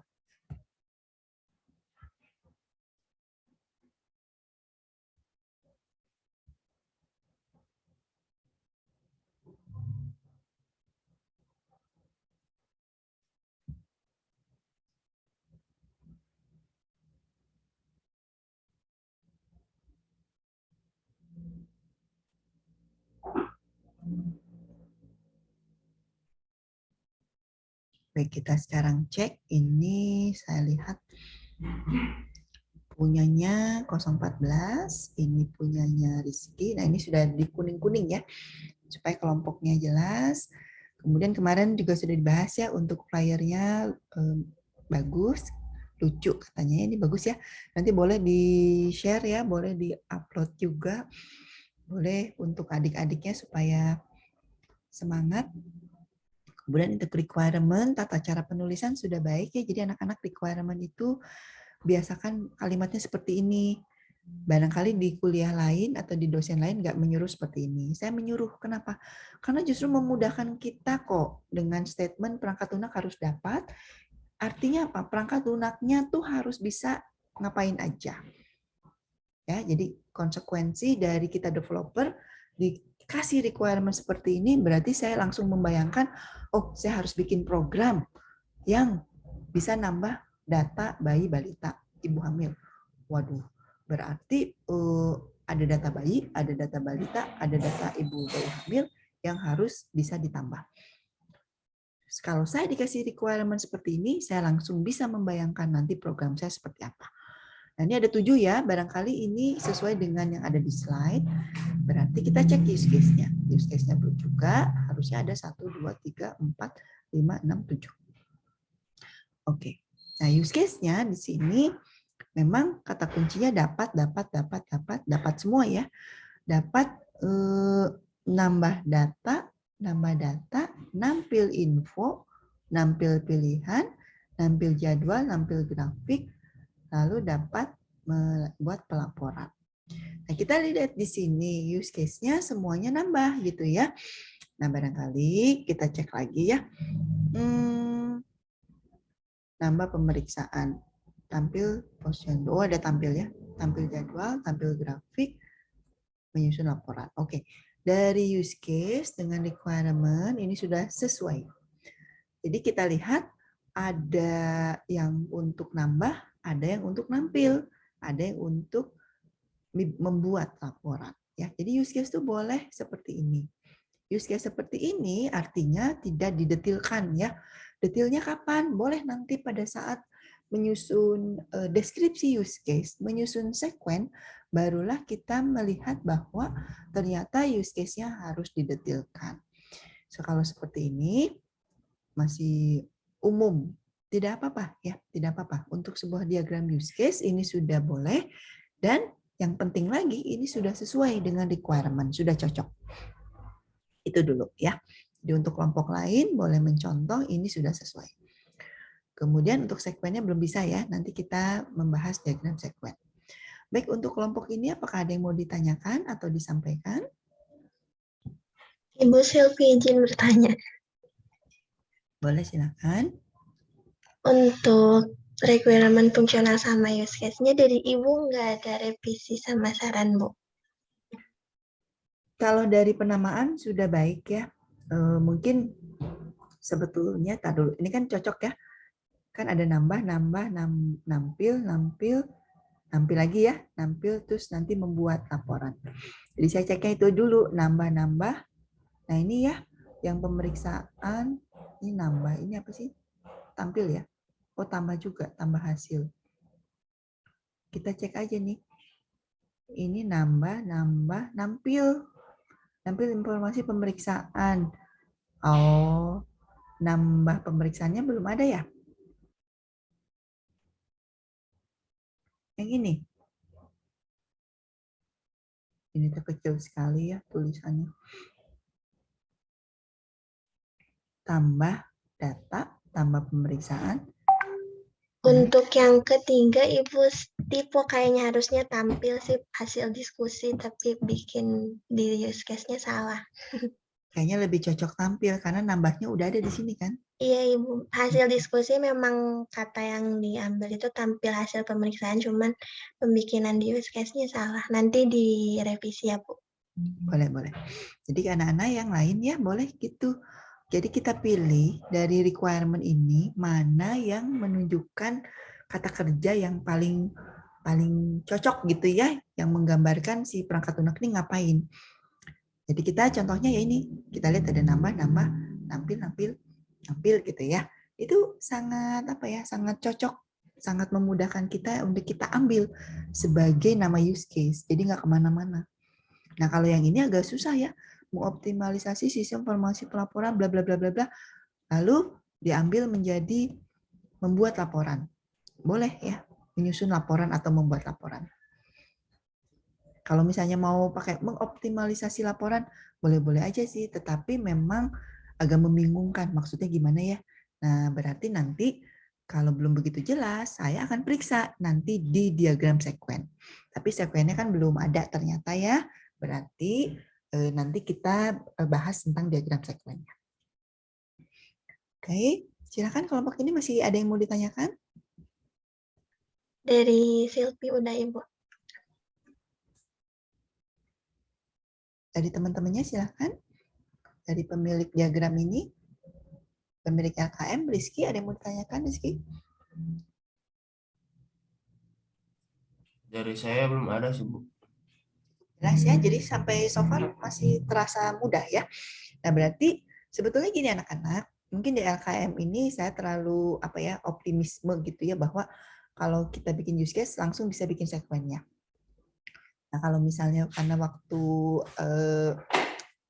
Baik, kita sekarang cek. Ini saya lihat punyanya 014, ini punyanya Rizky. Nah, ini sudah di kuning-kuning ya, supaya kelompoknya jelas. Kemudian kemarin juga sudah dibahas ya, untuk flyernya bagus, lucu katanya, ini bagus ya. Nanti boleh di-share ya, boleh di-upload juga. Boleh untuk adik-adiknya supaya semangat. Kemudian untuk requirement, tata cara penulisan sudah baik ya. Jadi anak-anak requirement itu biasakan kalimatnya seperti ini. Barangkali di kuliah lain atau di dosen lain nggak menyuruh seperti ini. Saya menyuruh, kenapa? Karena justru memudahkan kita kok dengan statement perangkat lunak harus dapat. Artinya apa? Perangkat lunaknya tuh harus bisa ngapain aja. Ya, jadi konsekuensi dari kita developer dikasih requirement seperti ini, berarti saya langsung membayangkan, oh saya harus bikin program yang bisa nambah data bayi balita ibu hamil. Waduh, berarti ada data bayi, ada data balita, ada data ibu bayi hamil yang harus bisa ditambah. Kalau saya dikasih requirement seperti ini, saya langsung bisa membayangkan nanti program saya seperti apa. Nah, ini ada 7 ya, barangkali ini sesuai dengan yang ada di slide. Berarti kita cek use case-nya. Use case-nya belum juga, harusnya ada 1, 2, 3, 4, 5, 6, 7. Oke, nah use case-nya di sini memang kata kuncinya dapat semua ya. Dapat nambah data, nampil info, nampil pilihan, nampil jadwal, nampil grafik, lalu dapat membuat pelaporan. Nah, kita lihat di sini use case-nya semuanya nambah gitu ya. Nah, barangkali kita cek lagi ya. Nambah pemeriksaan. Tampil posyandu. Oh, ada tampil ya. Tampil jadwal, tampil grafik, menyusun laporan. Oke. Dari use case dengan requirement ini sudah sesuai. Jadi kita lihat ada yang untuk nambah, ada yang untuk nampil, ada yang untuk membuat laporan. Ya, jadi use case itu boleh seperti ini. Use case seperti ini artinya tidak didetilkan ya. Detailnya kapan? Boleh nanti pada saat menyusun deskripsi use case, menyusun sekuen, barulah kita melihat bahwa ternyata use case-nya harus didetilkan. So, kalau seperti ini masih umum, tidak apa-apa ya, tidak apa-apa. Untuk sebuah diagram use case ini sudah boleh, dan yang penting lagi ini sudah sesuai dengan requirement, sudah cocok. Itu dulu ya. Jadi untuk kelompok lain boleh mencontoh, ini sudah sesuai. Kemudian untuk sekuennya belum bisa ya, nanti kita membahas diagram sekuen. Baik, untuk kelompok ini apakah ada yang mau ditanyakan atau disampaikan? Ibu Sylvie izin bertanya. Boleh, silakan. Untuk requirement fungsional sama use case-nya dari Ibu nggak ada revisi sama saran, Bu? Kalau dari penamaan sudah baik ya. Mungkin sebetulnya, dulu ini kan cocok ya. Kan ada nampil, nampil lagi ya, nampil terus nanti membuat laporan. Jadi saya ceknya itu dulu, nambah. Nah ini ya, yang pemeriksaan, ini nambah, ini apa sih? Tampil ya? Oh tambah juga, tambah hasil. Kita cek aja nih. Ini nambah, nampil informasi pemeriksaan. Oh, nambah pemeriksaannya belum ada ya? Yang ini. Ini terkecil sekali ya tulisannya. Tambah data, tambah pemeriksaan. Untuk yang ketiga, Ibu tipe kayaknya harusnya tampil sih hasil diskusi, tapi bikin di use case-nya salah. Kayaknya lebih cocok tampil, karena nambahnya udah ada di sini kan? Iya, Ibu. Hasil diskusi memang kata yang diambil itu tampil hasil pemeriksaan, cuman pembikinan di use case-nya salah. Nanti direvisi ya, Bu. Boleh. Jadi anak-anak yang lain ya boleh gitu. Jadi kita pilih dari requirement ini mana yang menunjukkan kata kerja yang paling cocok gitu ya, yang menggambarkan si perangkat lunak ini ngapain. Jadi kita contohnya ya ini, kita lihat ada nambah, nampil gitu ya. Itu sangat sangat cocok, sangat memudahkan kita untuk kita ambil sebagai nama use case. Jadi nggak kemana-mana. Nah, kalau yang ini agak susah ya, mengoptimalisasi sistem informasi pelaporan bla bla bla bla bla. Lalu diambil menjadi membuat laporan. Boleh ya, menyusun laporan atau membuat laporan. Kalau misalnya mau pakai mengoptimalisasi laporan, boleh-boleh aja sih, tetapi memang agak membingungkan. Maksudnya gimana ya? Nah, berarti nanti kalau belum begitu jelas, saya akan periksa nanti di diagram sekuen. Tapi sekuennya kan belum ada ternyata ya. Berarti nanti kita bahas tentang diagram sekuennya. Oke, silakan kelompok ini masih ada yang mau ditanyakan? Dari Sylvie udah, Ibu. Dari teman-temannya silakan. Dari pemilik diagram ini, pemilik LKM, Rizky, ada yang mau ditanyakan, Rizky? Dari saya belum ada sih, Bu. Jelas ya, jadi sampai so far masih terasa mudah ya. Nah berarti sebetulnya gini anak-anak, mungkin di LKM ini saya terlalu optimisme gitu ya, bahwa kalau kita bikin use case langsung bisa bikin sekwennya. Nah, kalau misalnya karena waktu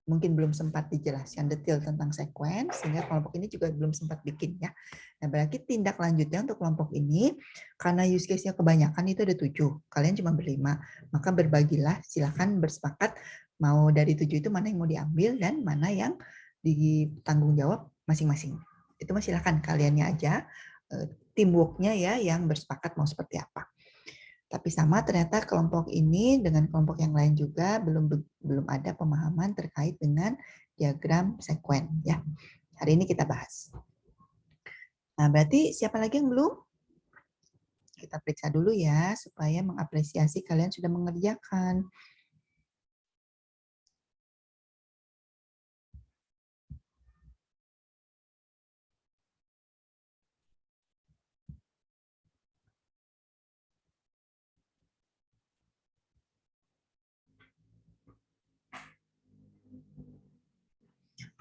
mungkin belum sempat dijelaskan detail tentang sekuen, sehingga kelompok ini juga belum sempat bikin ya. Nah, berarti tindak lanjutnya untuk kelompok ini, karena use case-nya kebanyakan itu ada 7, kalian cuma berlima, maka berbagilah, silakan bersepakat mau dari 7 itu mana yang mau diambil dan mana yang ditanggung jawab masing-masing. Itu mah silakan kaliannya aja, teamwork-nya ya yang bersepakat mau seperti apa. Tapi sama ternyata kelompok ini dengan kelompok yang lain juga belum ada pemahaman terkait dengan diagram sekuen ya. Hari ini kita bahas. Nah, berarti siapa lagi yang belum? Kita periksa dulu ya supaya mengapresiasi kalian sudah mengerjakan.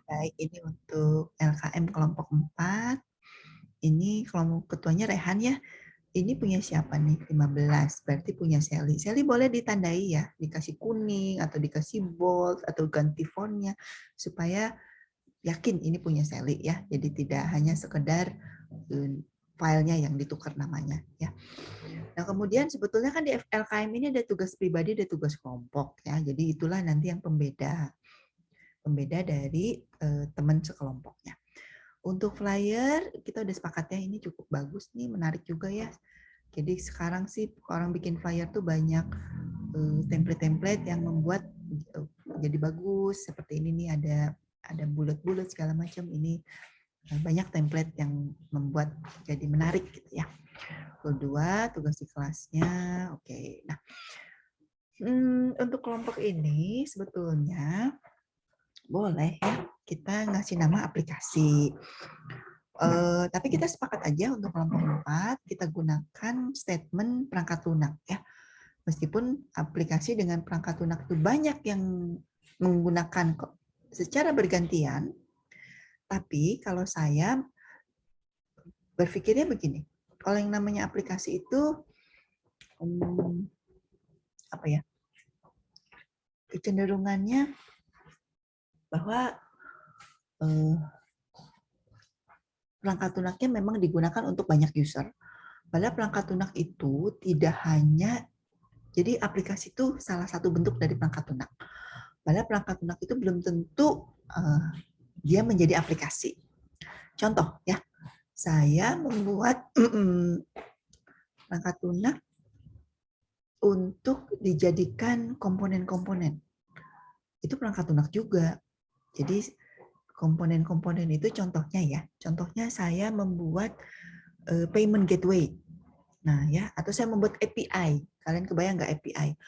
Baik, ini untuk LKM kelompok 4. Ini kelompok ketuanya Rehan ya. Ini punya siapa nih? 15. Berarti punya Sally. Sally boleh ditandai ya, dikasih kuning atau dikasih bold atau ganti fontnya supaya yakin ini punya Sally ya. Jadi tidak hanya sekedar filenya yang ditukar namanya ya. Nah, kemudian sebetulnya kan di LKM ini ada tugas pribadi, ada tugas kelompok ya. Jadi itulah nanti yang pembeda dari teman sekelompoknya. Untuk flyer, kita udah sepakat ya, ini cukup bagus nih, menarik juga ya. Jadi sekarang sih orang bikin flyer tuh banyak template-template yang membuat jadi bagus. Seperti ini nih, ada bulat-bulat segala macam. Ini banyak template yang membuat jadi menarik gitu ya. Kedua, tugas di kelasnya. Oke. Nah, untuk kelompok ini sebetulnya boleh ya kita ngasih nama aplikasi. Tapi kita sepakat aja untuk kelompok 4 kita gunakan statement perangkat lunak ya. Meskipun aplikasi dengan perangkat lunak itu banyak yang menggunakan secara bergantian, tapi kalau saya berpikirnya begini, kalau yang namanya aplikasi itu kecenderungannya bahwa perangkat lunaknya memang digunakan untuk banyak user. Padahal perangkat lunak itu tidak hanya, jadi aplikasi itu salah satu bentuk dari perangkat lunak. Padahal perangkat lunak itu belum tentu dia menjadi aplikasi. Contoh ya, saya membuat perangkat lunak untuk dijadikan komponen-komponen. Itu perangkat lunak juga. Jadi komponen-komponen itu contohnya ya. Contohnya saya membuat payment gateway. Nah ya, atau saya membuat API. Kalian kebayang nggak API?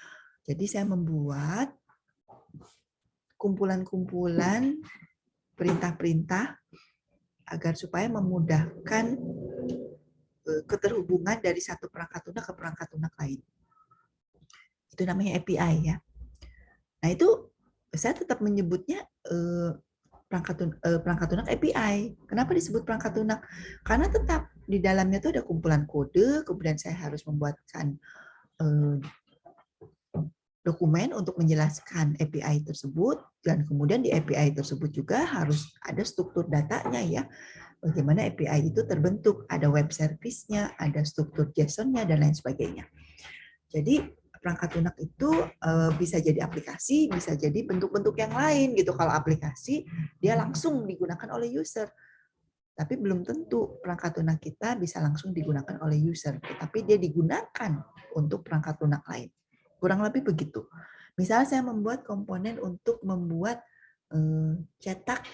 Jadi saya membuat kumpulan-kumpulan perintah-perintah agar supaya memudahkan keterhubungan dari satu perangkat lunak ke perangkat lunak lain. Itu namanya API ya. Nah itu saya tetap menyebutnya perangkat lunak API. Kenapa disebut perangkat lunak? Karena tetap di dalamnya itu ada kumpulan kode, kemudian saya harus membuatkan dokumen untuk menjelaskan API tersebut, dan kemudian di API tersebut juga harus ada struktur datanya ya. Bagaimana API itu terbentuk, ada web service-nya, ada struktur JSON-nya, dan lain sebagainya. Jadi perangkat lunak itu bisa jadi aplikasi, bisa jadi bentuk-bentuk yang lain gitu. Kalau aplikasi dia langsung digunakan oleh user, tapi belum tentu perangkat lunak kita bisa langsung digunakan oleh user, tapi dia digunakan untuk perangkat lunak lain. Kurang lebih begitu. Misalnya saya membuat komponen untuk membuat cetak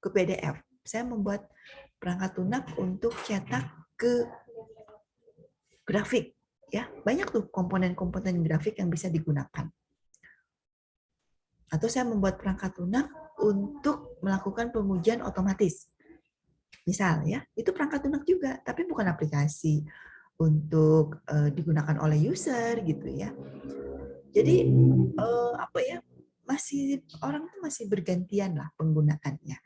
ke PDF. Saya membuat perangkat lunak untuk cetak ke grafik. Ya, banyak tuh komponen-komponen grafik yang bisa digunakan. Atau saya membuat perangkat lunak untuk melakukan pengujian otomatis. Misal ya, itu perangkat lunak juga, tapi bukan aplikasi untuk digunakan oleh user gitu ya. Jadi masih orang tuh masih bergantian lah penggunaannya.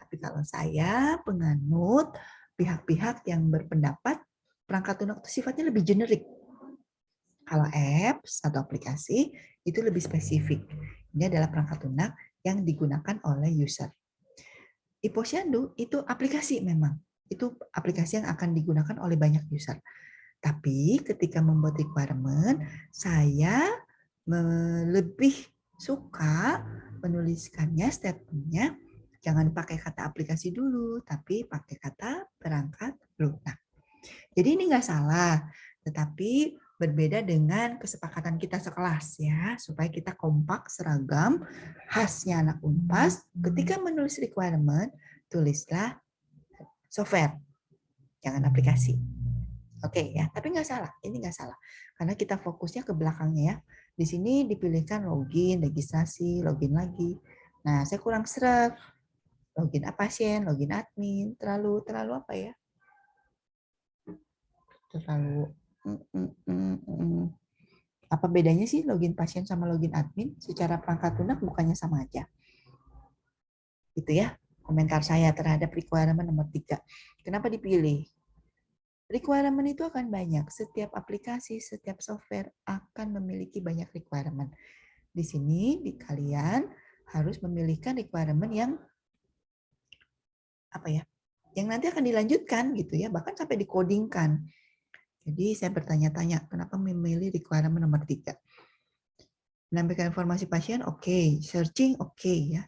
Tapi kalau saya penganut pihak-pihak yang berpendapat perangkat lunak itu sifatnya lebih generik. Kalau apps atau aplikasi itu lebih spesifik. Ini adalah perangkat lunak yang digunakan oleh user. iPosyandu itu aplikasi memang. Itu aplikasi yang akan digunakan oleh banyak user. Tapi ketika membuat requirement, saya lebih suka menuliskannya statementnya jangan pakai kata aplikasi dulu, tapi pakai kata perangkat lunak. Jadi ini nggak salah, tetapi berbeda dengan kesepakatan kita sekelas ya, supaya kita kompak, seragam, khasnya anak Unpas. Ketika menulis requirement, tulislah software, jangan aplikasi. Oke ya, tapi nggak salah, ini nggak salah. Karena kita fokusnya ke belakangnya ya. Di sini dipilihkan login, registrasi, login lagi. Nah, saya kurang seret. Login pasien, login admin, terlalu apa ya? Terlalu apa bedanya sih login pasien sama login admin? Secara perangkat lunak bukannya sama aja. Gitu ya, komentar saya terhadap requirement nomor 3. Kenapa dipilih? Requirement itu akan banyak. Setiap aplikasi, setiap software akan memiliki banyak requirement. Di sini, di kalian harus memilihkan requirement yang apa ya? Yang nanti akan dilanjutkan gitu ya, bahkan sampai dikodingkan. Jadi saya bertanya-tanya, kenapa memilih requirement nomor 3? Menampilkan informasi pasien, oke. Searching, oke ya.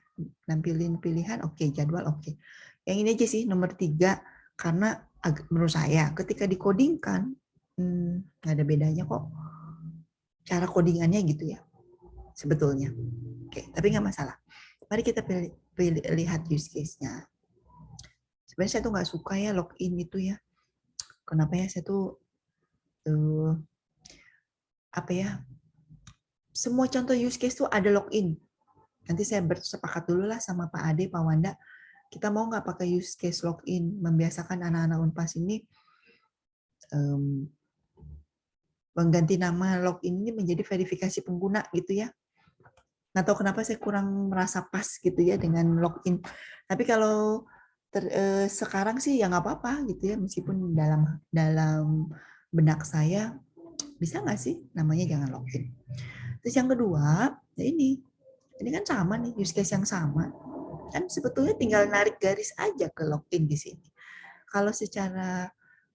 Nampilin pilihan, oke. Jadwal, oke. Yang ini aja sih, nomor 3. Karena menurut saya, ketika dikodingkan, nggak ada bedanya kok. Cara codingannya gitu ya, sebetulnya. Oke, tapi nggak masalah. Mari kita lihat use case-nya. Sebenarnya saya tuh nggak suka ya login itu ya. Kenapa ya saya tuh apa ya? Semua contoh use case tuh ada login. Nanti saya bersepakat dulu lah sama Pak Ade, Pak Wanda. Kita mau nggak pakai use case login, membiasakan anak-anak Unpas ini mengganti nama login ini menjadi verifikasi pengguna gitu ya. Nggak tahu kenapa saya kurang merasa pas gitu ya dengan login. Tapi kalau sekarang sih ya nggak apa-apa gitu ya, meskipun dalam benak saya bisa nggak sih namanya jangan login. Terus yang kedua, ya ini kan sama nih, use case yang sama. Kan sebetulnya tinggal narik garis aja ke login di sini. Kalau secara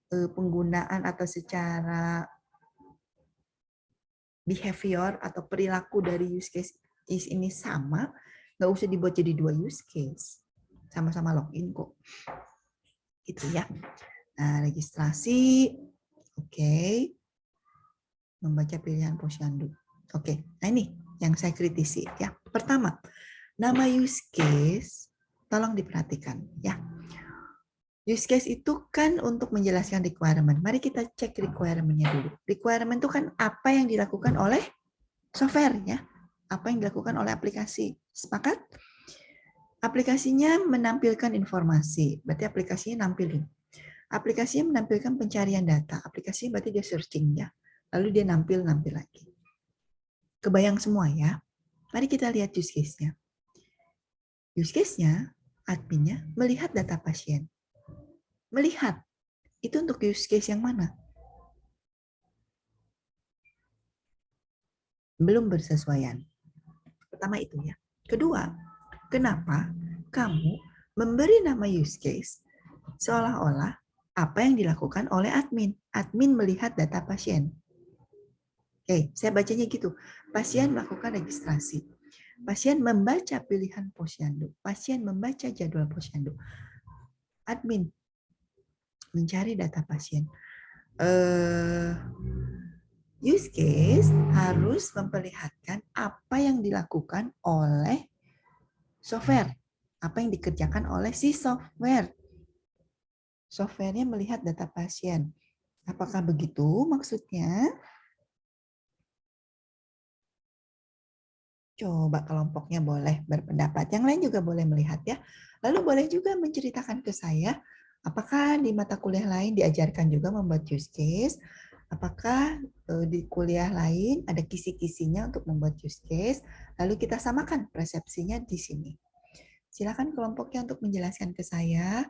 penggunaan atau secara behavior atau perilaku dari use case ini sama, nggak usah dibuat jadi 2 use case. Sama-sama login kok. Gitu ya. Nah, registrasi, oke. Membaca pilihan posyandu. Oke, nah ini yang saya kritisi ya. Pertama, nama use case tolong diperhatikan ya. Use case itu kan untuk menjelaskan requirement. Mari kita cek requirement-nya dulu. Requirement itu kan apa yang dilakukan oleh software ya. Apa yang dilakukan oleh aplikasi. Sepakat? Aplikasinya menampilkan informasi. Berarti aplikasinya nampilin. Aplikasinya menampilkan pencarian data. Aplikasinya berarti dia searching ya. Lalu dia nampil lagi. Kebayang semua ya. Mari kita lihat use case-nya. Use case-nya, adminnya melihat data pasien. Melihat. Itu untuk use case yang mana? Belum bersesuaian. Pertama itu ya. Kedua, kenapa kamu memberi nama use case seolah-olah apa yang dilakukan oleh admin? Admin melihat data pasien. Oke, saya bacanya gitu. Pasien melakukan registrasi. Pasien membaca pilihan posyandu. Pasien membaca jadwal posyandu. Admin mencari data pasien. Use case harus memperlihatkan apa yang dilakukan oleh software. Apa yang dikerjakan oleh si software. Softwarenya melihat data pasien. Apakah begitu maksudnya? Coba kelompoknya boleh berpendapat. Yang lain juga boleh melihat ya. Lalu boleh juga menceritakan ke saya, apakah di mata kuliah lain diajarkan juga membuat use case? Apakah di kuliah lain ada kisi-kisinya untuk membuat use case? Lalu kita samakan persepsinya di sini. Silakan kelompoknya untuk menjelaskan ke saya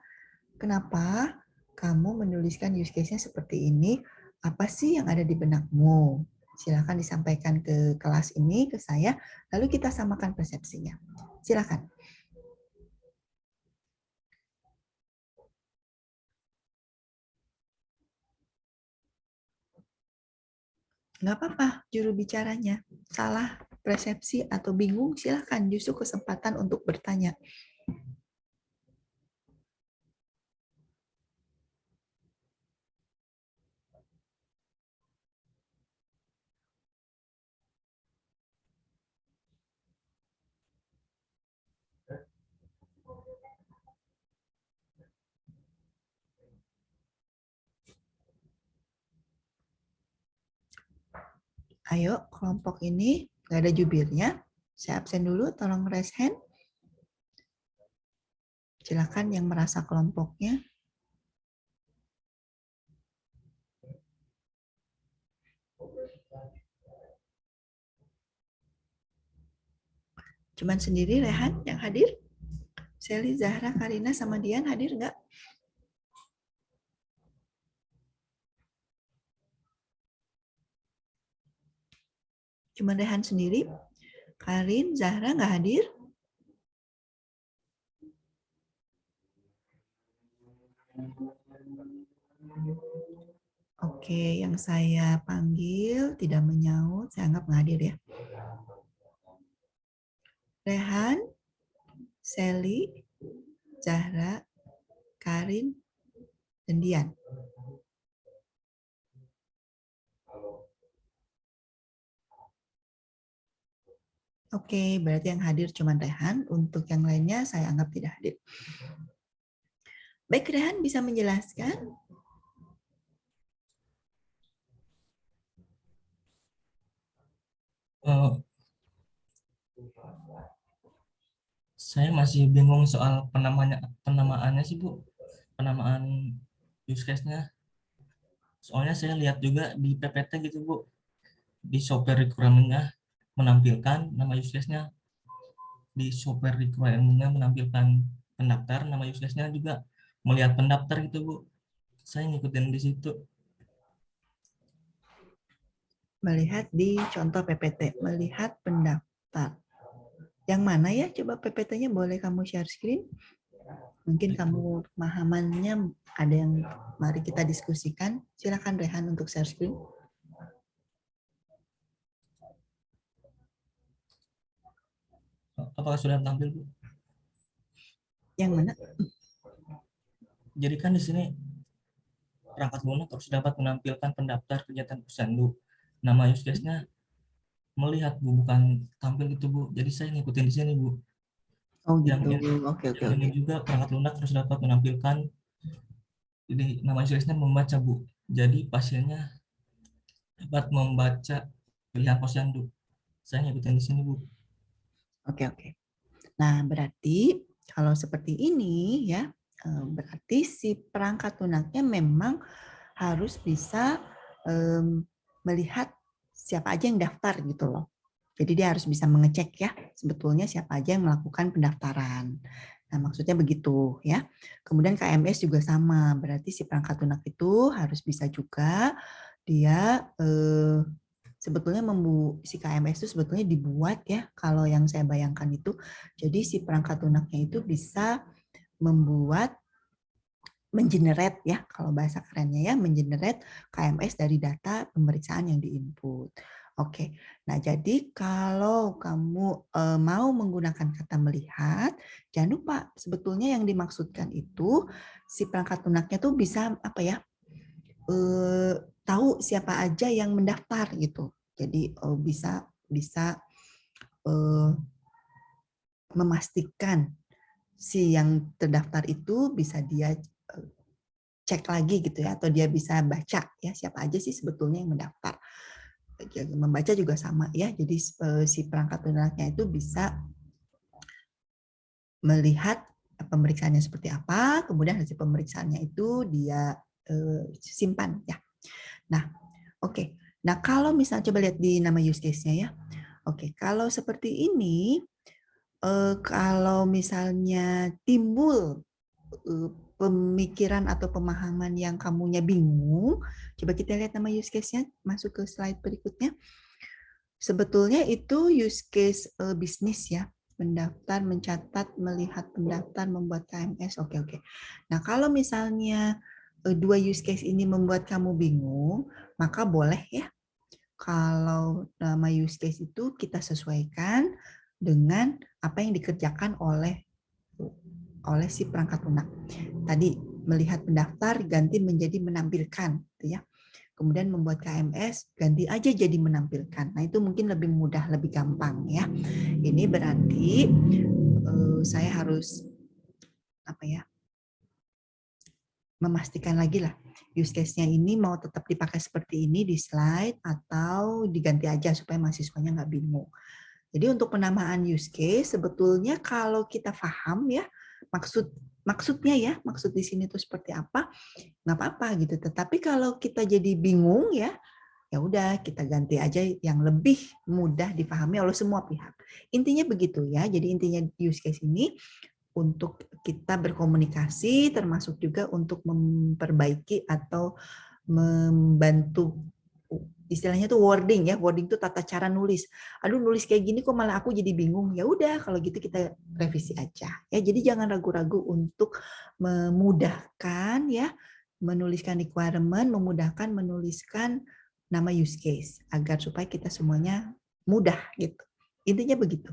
kenapa kamu menuliskan use case-nya seperti ini. Apa sih yang ada di benakmu? Silakan disampaikan ke kelas ini, ke saya, lalu kita samakan persepsinya. Silakan. Nggak apa-apa, juru bicaranya. Salah persepsi atau bingung, silakan. Justru kesempatan untuk bertanya. Ayo, kelompok ini nggak ada jubirnya. Saya absen dulu, tolong raise hand. Silakan yang merasa kelompoknya. Cuman sendiri Rehan yang hadir? Sally, Zahra, Karina, sama Dian hadir nggak? Cuman Rehan sendiri? Karin, Zahra nggak hadir? Oke, yang saya panggil tidak menyaut, saya anggap nggak hadir ya. Rehan, Sally, Zahra, Karin, dan Dian. Oke, berarti yang hadir cuma Rehan. Untuk yang lainnya saya anggap tidak hadir. Baik, Rehan bisa menjelaskan? Saya masih bingung soal penamaannya sih Bu, penamaan use case-nya. Soalnya saya lihat juga di PPT gitu Bu, di software requirement-nya menampilkan nama use case-nya, di software requirement-nya menampilkan pendaftar, nama use case-nya juga melihat pendaftar gitu Bu. Saya ngikutin di situ. Melihat di contoh PPT, melihat pendaftar. Yang mana ya? Coba PPT-nya boleh kamu share screen? Mungkin kamu pemahamannya ada yang mari kita diskusikan. Silakan Rehan untuk share screen. Apakah sudah tampil Bu? Yang mana? Jadi kan di sini perangkat lunak harus dapat menampilkan pendaftar kegiatan Posyandu. Nama use case-nya melihat Bu, bukan tampil gitu Bu. Jadi saya ngikutin di sini Bu. Oh Yang gitu. ini, Oke. yang ini juga perangkat lunak harus dapat menampilkan, jadi nama use case-nya membaca Bu. Jadi pasiennya dapat membaca pilihan Posyandu. Saya ngikutin di sini Bu. Oke. Nah, berarti kalau seperti ini ya, berarti si perangkat lunaknya memang harus bisa melihat siapa aja yang daftar gitu loh. Jadi dia harus bisa mengecek ya sebetulnya siapa aja yang melakukan pendaftaran. Nah, maksudnya begitu ya. Kemudian KMS juga sama, berarti si perangkat lunak itu harus bisa juga dia sebetulnya si KMS itu sebetulnya dibuat ya, kalau yang saya bayangkan itu, jadi si perangkat lunaknya itu bisa membuat, mengenerate ya, kalau bahasa kerennya ya, mengenerate KMS dari data pemeriksaan yang diinput. Oke, nah jadi kalau kamu mau menggunakan kata melihat, jangan lupa sebetulnya yang dimaksudkan itu si perangkat lunaknya tuh bisa apa ya, tahu siapa aja yang mendaftar gitu. Jadi bisa memastikan si yang terdaftar itu bisa dia cek lagi gitu ya, atau dia bisa baca ya siapa aja sih sebetulnya yang mendaftar. Membaca juga sama ya, jadi si perangkat lunaknya itu bisa melihat pemeriksaannya seperti apa, kemudian hasil pemeriksaannya itu dia simpan ya. Nah, oke. Nah, kalau misalnya coba lihat di nama use case-nya ya. Oke, kalau seperti ini kalau misalnya timbul pemikiran atau pemahaman yang kamunya bingung, coba kita lihat nama use case-nya, masuk ke slide berikutnya. Sebetulnya itu use case bisnis ya, mendaftar, mencatat, melihat pendaftar, membuat KMS, oke. Nah kalau misalnya dua use case ini membuat kamu bingung, maka boleh ya kalau nama use case itu kita sesuaikan dengan apa yang dikerjakan oleh si perangkat lunak. Tadi melihat pendaftar ganti menjadi menampilkan, gitu ya. Kemudian membuat KMS ganti aja jadi menampilkan. Nah itu mungkin lebih mudah, lebih gampang ya. Ini berarti saya harus memastikan lagi lah use case-nya ini mau tetap dipakai seperti ini di slide atau diganti aja supaya mahasiswanya nggak bingung. Jadi untuk penamaan use case sebetulnya kalau kita paham ya maksudnya ya, maksud di sini tuh seperti apa, nggak apa-apa gitu. Tetapi kalau kita jadi bingung ya udah kita ganti aja yang lebih mudah dipahami oleh semua pihak. Intinya begitu ya. Jadi intinya use case ini untuk kita berkomunikasi termasuk juga untuk memperbaiki atau membantu istilahnya tuh wording ya. Wording tuh tata cara nulis. Aduh nulis kayak gini kok malah aku jadi bingung. Ya udah kalau gitu kita revisi aja. Ya jadi jangan ragu-ragu untuk memudahkan ya menuliskan requirement, memudahkan menuliskan nama use case agar supaya kita semuanya mudah gitu. Intinya begitu.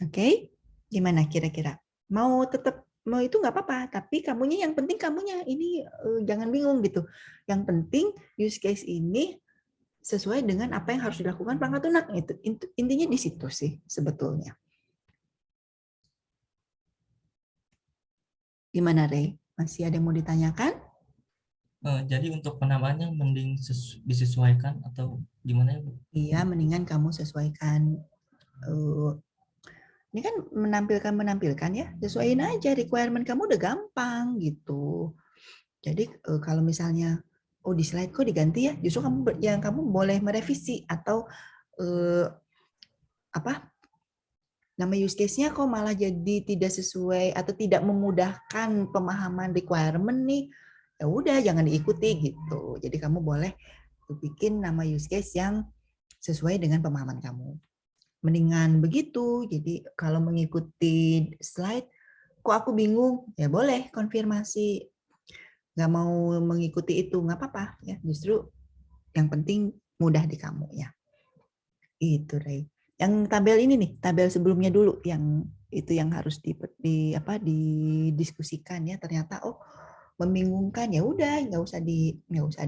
Oke? Gimana kira-kira? Mau tetap mau itu nggak apa-apa, tapi kamunya yang penting kamunya ini jangan bingung gitu. Yang penting use case ini sesuai dengan apa yang harus dilakukan perangkat lunak. Itu intinya di situ sih sebetulnya. Gimana Rey? Masih ada yang mau ditanyakan? Jadi untuk penamaannya mending disesuaikan atau gimana ya Bu? Iya, mendingan kamu sesuaikan. Ini kan menampilkan ya, sesuaiin aja requirement kamu udah gampang gitu. Jadi kalau misalnya di slide kok diganti ya, justru kamu boleh merevisi atau nama use case-nya kok malah jadi tidak sesuai atau tidak memudahkan pemahaman requirement nih. Ya udah jangan diikuti gitu. Jadi kamu boleh bikin nama use case yang sesuai dengan pemahaman kamu. Mendingan begitu. Jadi kalau mengikuti slide, kok aku bingung? Ya boleh konfirmasi. Nggak mau mengikuti itu, nggak apa-apa. Ya, justru yang penting mudah di kamu ya. Itu Ray. Yang tabel ini nih, tabel sebelumnya dulu yang itu yang harus didiskusikan ya. Ternyata membingungkan ya udah nggak usah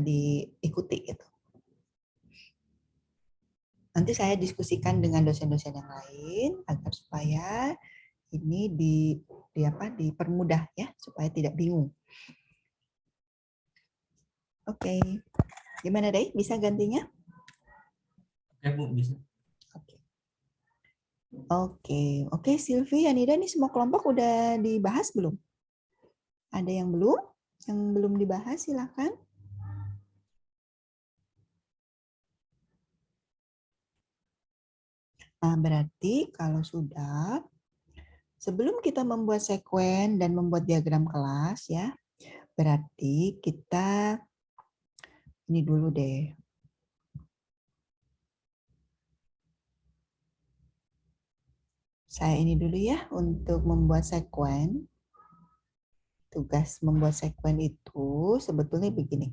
diikuti gitu. Nanti saya diskusikan dengan dosen-dosen yang lain agar supaya ini dipermudah ya supaya tidak bingung. Oke. Gimana Day? Bisa gantinya? Oke Bu, bisa. Oke, Silvi, Yanida nih semua kelompok udah dibahas belum? Ada yang belum? Yang belum dibahas silakan. Nah, berarti kalau sudah, sebelum kita membuat sekuen dan membuat diagram kelas ya, berarti kita ini dulu deh. Saya ini dulu ya untuk membuat sekuen. Tugas membuat sekuen itu sebetulnya begini.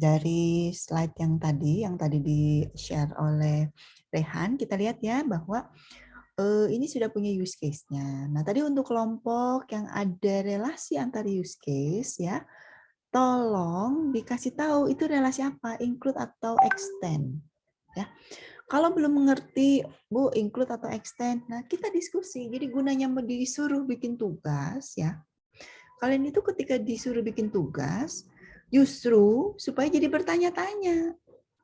Dari slide yang tadi di-share oleh Rehan, kita lihat ya bahwa ini sudah punya use case-nya. Nah, tadi untuk kelompok yang ada relasi antara use case ya, tolong dikasih tahu itu relasi apa, include atau extend. Ya. Kalau belum mengerti, Bu, include atau extend, nah kita diskusi. Jadi gunanya disuruh bikin tugas ya. Kalian itu ketika disuruh bikin tugas, justru supaya jadi bertanya-tanya.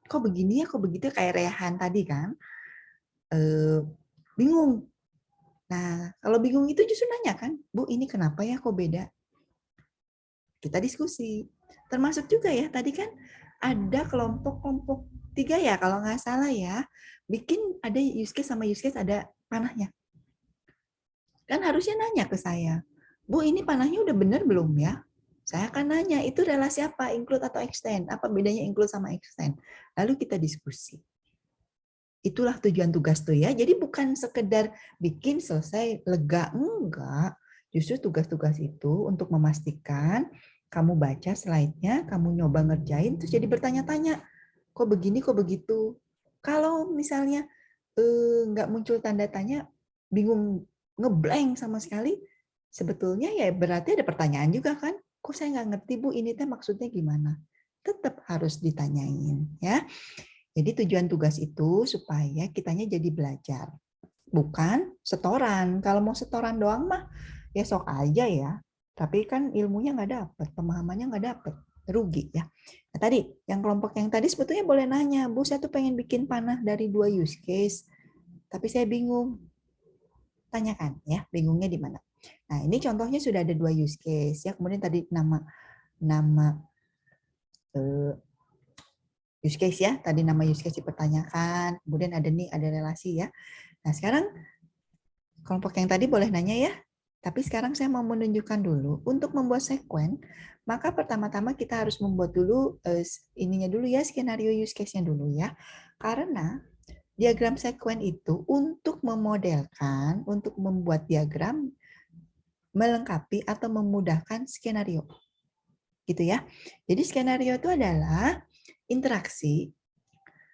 Kok begini ya, kok begitu, kayak Rehan tadi kan. Bingung. Nah, kalau bingung itu justru nanya kan, Bu, ini kenapa ya kok beda? Kita diskusi. Termasuk juga ya, tadi kan ada kelompok-kelompok 3 ya kalau nggak salah ya. Bikin ada use case sama use case ada panahnya. Kan harusnya nanya ke saya, Bu ini panahnya udah bener belum ya? Saya akan nanya, itu relasi apa? Include atau extend? Apa bedanya include sama extend? Lalu kita diskusi. Itulah tujuan tugas tuh ya. Jadi bukan sekedar bikin selesai lega, enggak. Justru tugas-tugas itu untuk memastikan kamu baca slide-nya, kamu nyoba ngerjain, terus jadi bertanya-tanya, kok begini, kok begitu. Kalau misalnya nggak muncul tanda tanya, bingung, ngeblank sama sekali, sebetulnya ya berarti ada pertanyaan juga kan. Kok saya nggak ngerti Bu, ini teh maksudnya gimana? Tetap harus ditanyain ya. Jadi tujuan tugas itu supaya kitanya jadi belajar. Bukan setoran. Kalau mau setoran doang mah ya sok aja ya. Tapi kan ilmunya nggak dapet, pemahamannya nggak dapet. Rugi ya. Nah, tadi, yang kelompok yang tadi sebetulnya boleh nanya, Bu saya tuh pengen bikin panah dari 2 use case. Tapi saya bingung. Tanyakan ya, bingungnya di mana. Nah ini contohnya sudah ada 2 use case ya. Kemudian tadi nama use case ya, tadi nama use case dipertanyakan, kemudian ada relasi ya. Nah sekarang kelompok yang tadi boleh nanya ya, tapi sekarang saya mau menunjukkan dulu untuk membuat sekuen, maka pertama-tama kita harus membuat dulu ininya dulu ya, skenario use case-nya dulu ya, karena diagram sekuen itu untuk memodelkan, untuk membuat diagram melengkapi atau memudahkan skenario, gitu ya. Jadi skenario itu adalah interaksi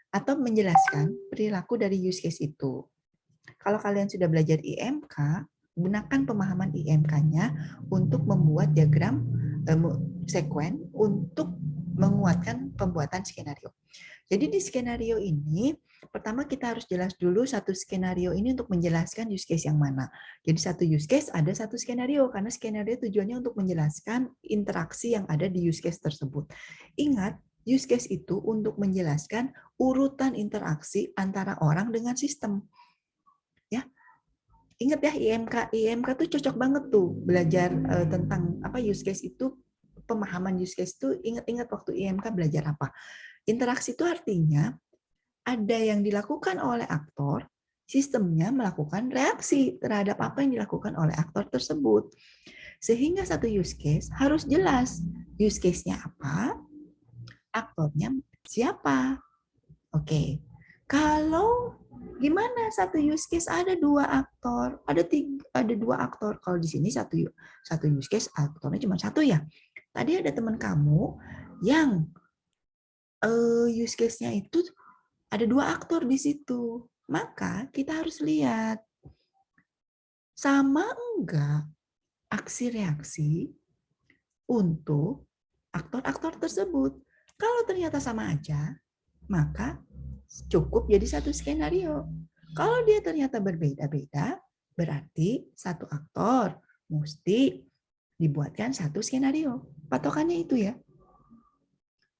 atau menjelaskan perilaku dari use case itu. Kalau kalian sudah belajar IMK, gunakan pemahaman IMK-nya untuk membuat diagram sekuen untuk menguatkan pembuatan skenario. Jadi di skenario ini, pertama kita harus jelas dulu satu skenario ini untuk menjelaskan use case yang mana. Jadi satu use case ada satu skenario, karena skenario tujuannya untuk menjelaskan interaksi yang ada di use case tersebut. Ingat, use case itu untuk menjelaskan urutan interaksi antara orang dengan sistem. Ya, ingat ya IMK tuh cocok banget tuh belajar tentang apa use case itu, pemahaman use case itu. Ingat waktu IMK belajar apa? Interaksi itu artinya ada yang dilakukan oleh aktor, sistemnya melakukan reaksi terhadap apa yang dilakukan oleh aktor tersebut. Sehingga satu use case harus jelas use case-nya apa, aktornya siapa. Oke. Kalau gimana satu use case ada 2 aktor, ada 2 aktor. Kalau di sini satu use case aktornya cuma 1 ya. Tadi ada teman kamu yang use case-nya itu ada 2 aktor di situ. Maka kita harus lihat sama enggak aksi reaksi untuk aktor-aktor tersebut. Kalau ternyata sama aja, maka cukup jadi satu skenario. Kalau dia ternyata berbeda-beda, berarti satu aktor mesti dibuatkan satu skenario. Patokannya itu ya.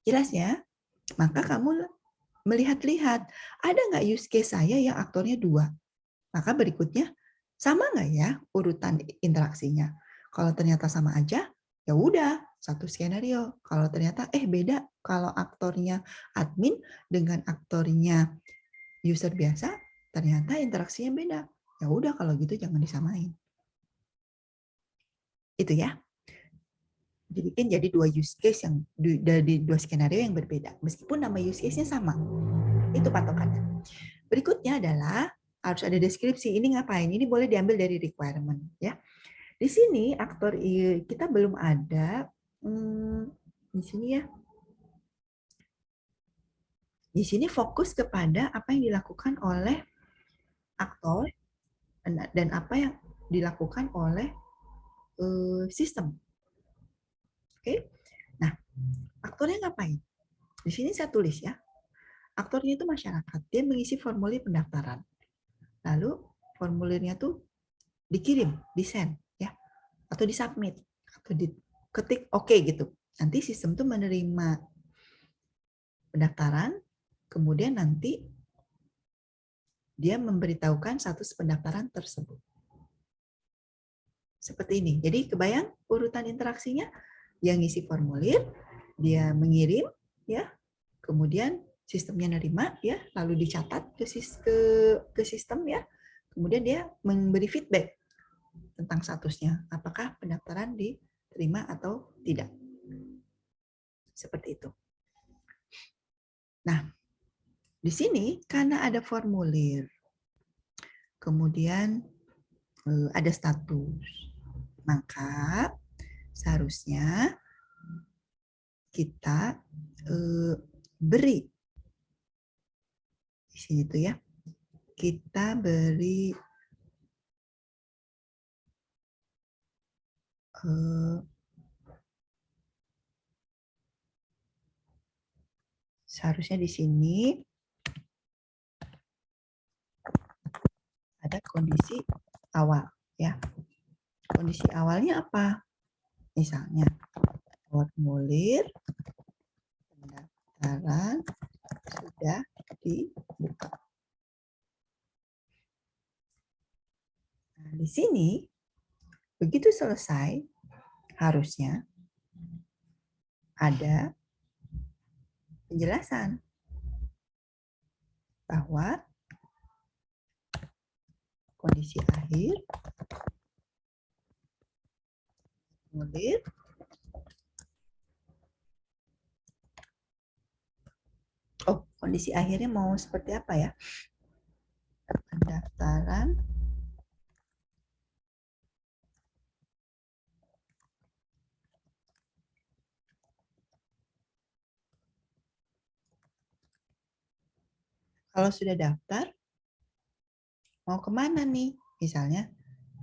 Jelas ya? Maka kamu melihat-lihat, ada nggak use case saya yang aktornya 2? Maka berikutnya, sama nggak ya urutan interaksinya? Kalau ternyata sama aja, ya udah satu skenario. Kalau ternyata beda, kalau aktornya admin dengan aktornya user biasa, ternyata interaksinya beda. Ya udah kalau gitu jangan disamain. Itu ya. Dibikin jadi 2 use case yang dari 2 skenario yang berbeda, meskipun nama use case-nya sama. Itu patokannya. Berikutnya adalah harus ada deskripsi. Ini ngapain? Ini boleh diambil dari requirement ya. Di sini aktor kita belum ada di sini ya. Di sini fokus kepada apa yang dilakukan oleh aktor dan apa yang dilakukan oleh sistem. Oke. Nah, aktornya ngapain? Di sini saya tulis ya. Aktornya itu masyarakat. Dia mengisi formulir pendaftaran. Lalu formulirnya tuh dikirim, di-send ya. Atau di-submit atau diketik oke gitu. Nanti sistem tuh menerima pendaftaran, kemudian nanti dia memberitahukan status pendaftaran tersebut. Seperti ini. Jadi kebayang urutan interaksinya? Dia ngisi formulir, dia mengirim, ya. Kemudian sistemnya nerima ya, lalu dicatat ke sistem ya. Kemudian dia memberi feedback tentang statusnya, apakah pendaftaran diterima atau tidak. Seperti itu. Nah, di sini karena ada formulir, kemudian ada status, maka seharusnya kita beri di sini tuh ya, kita beri seharusnya di sini ada kondisi awal ya. Kondisi awalnya apa? Misalnya formulir pendaftaran sudah dibuka. Nah, di sini begitu selesai harusnya ada penjelasan bahwa kondisi akhir formulir kondisi akhirnya mau seperti apa ya? Pendaftaran kalau sudah daftar, mau kemana nih? Misalnya,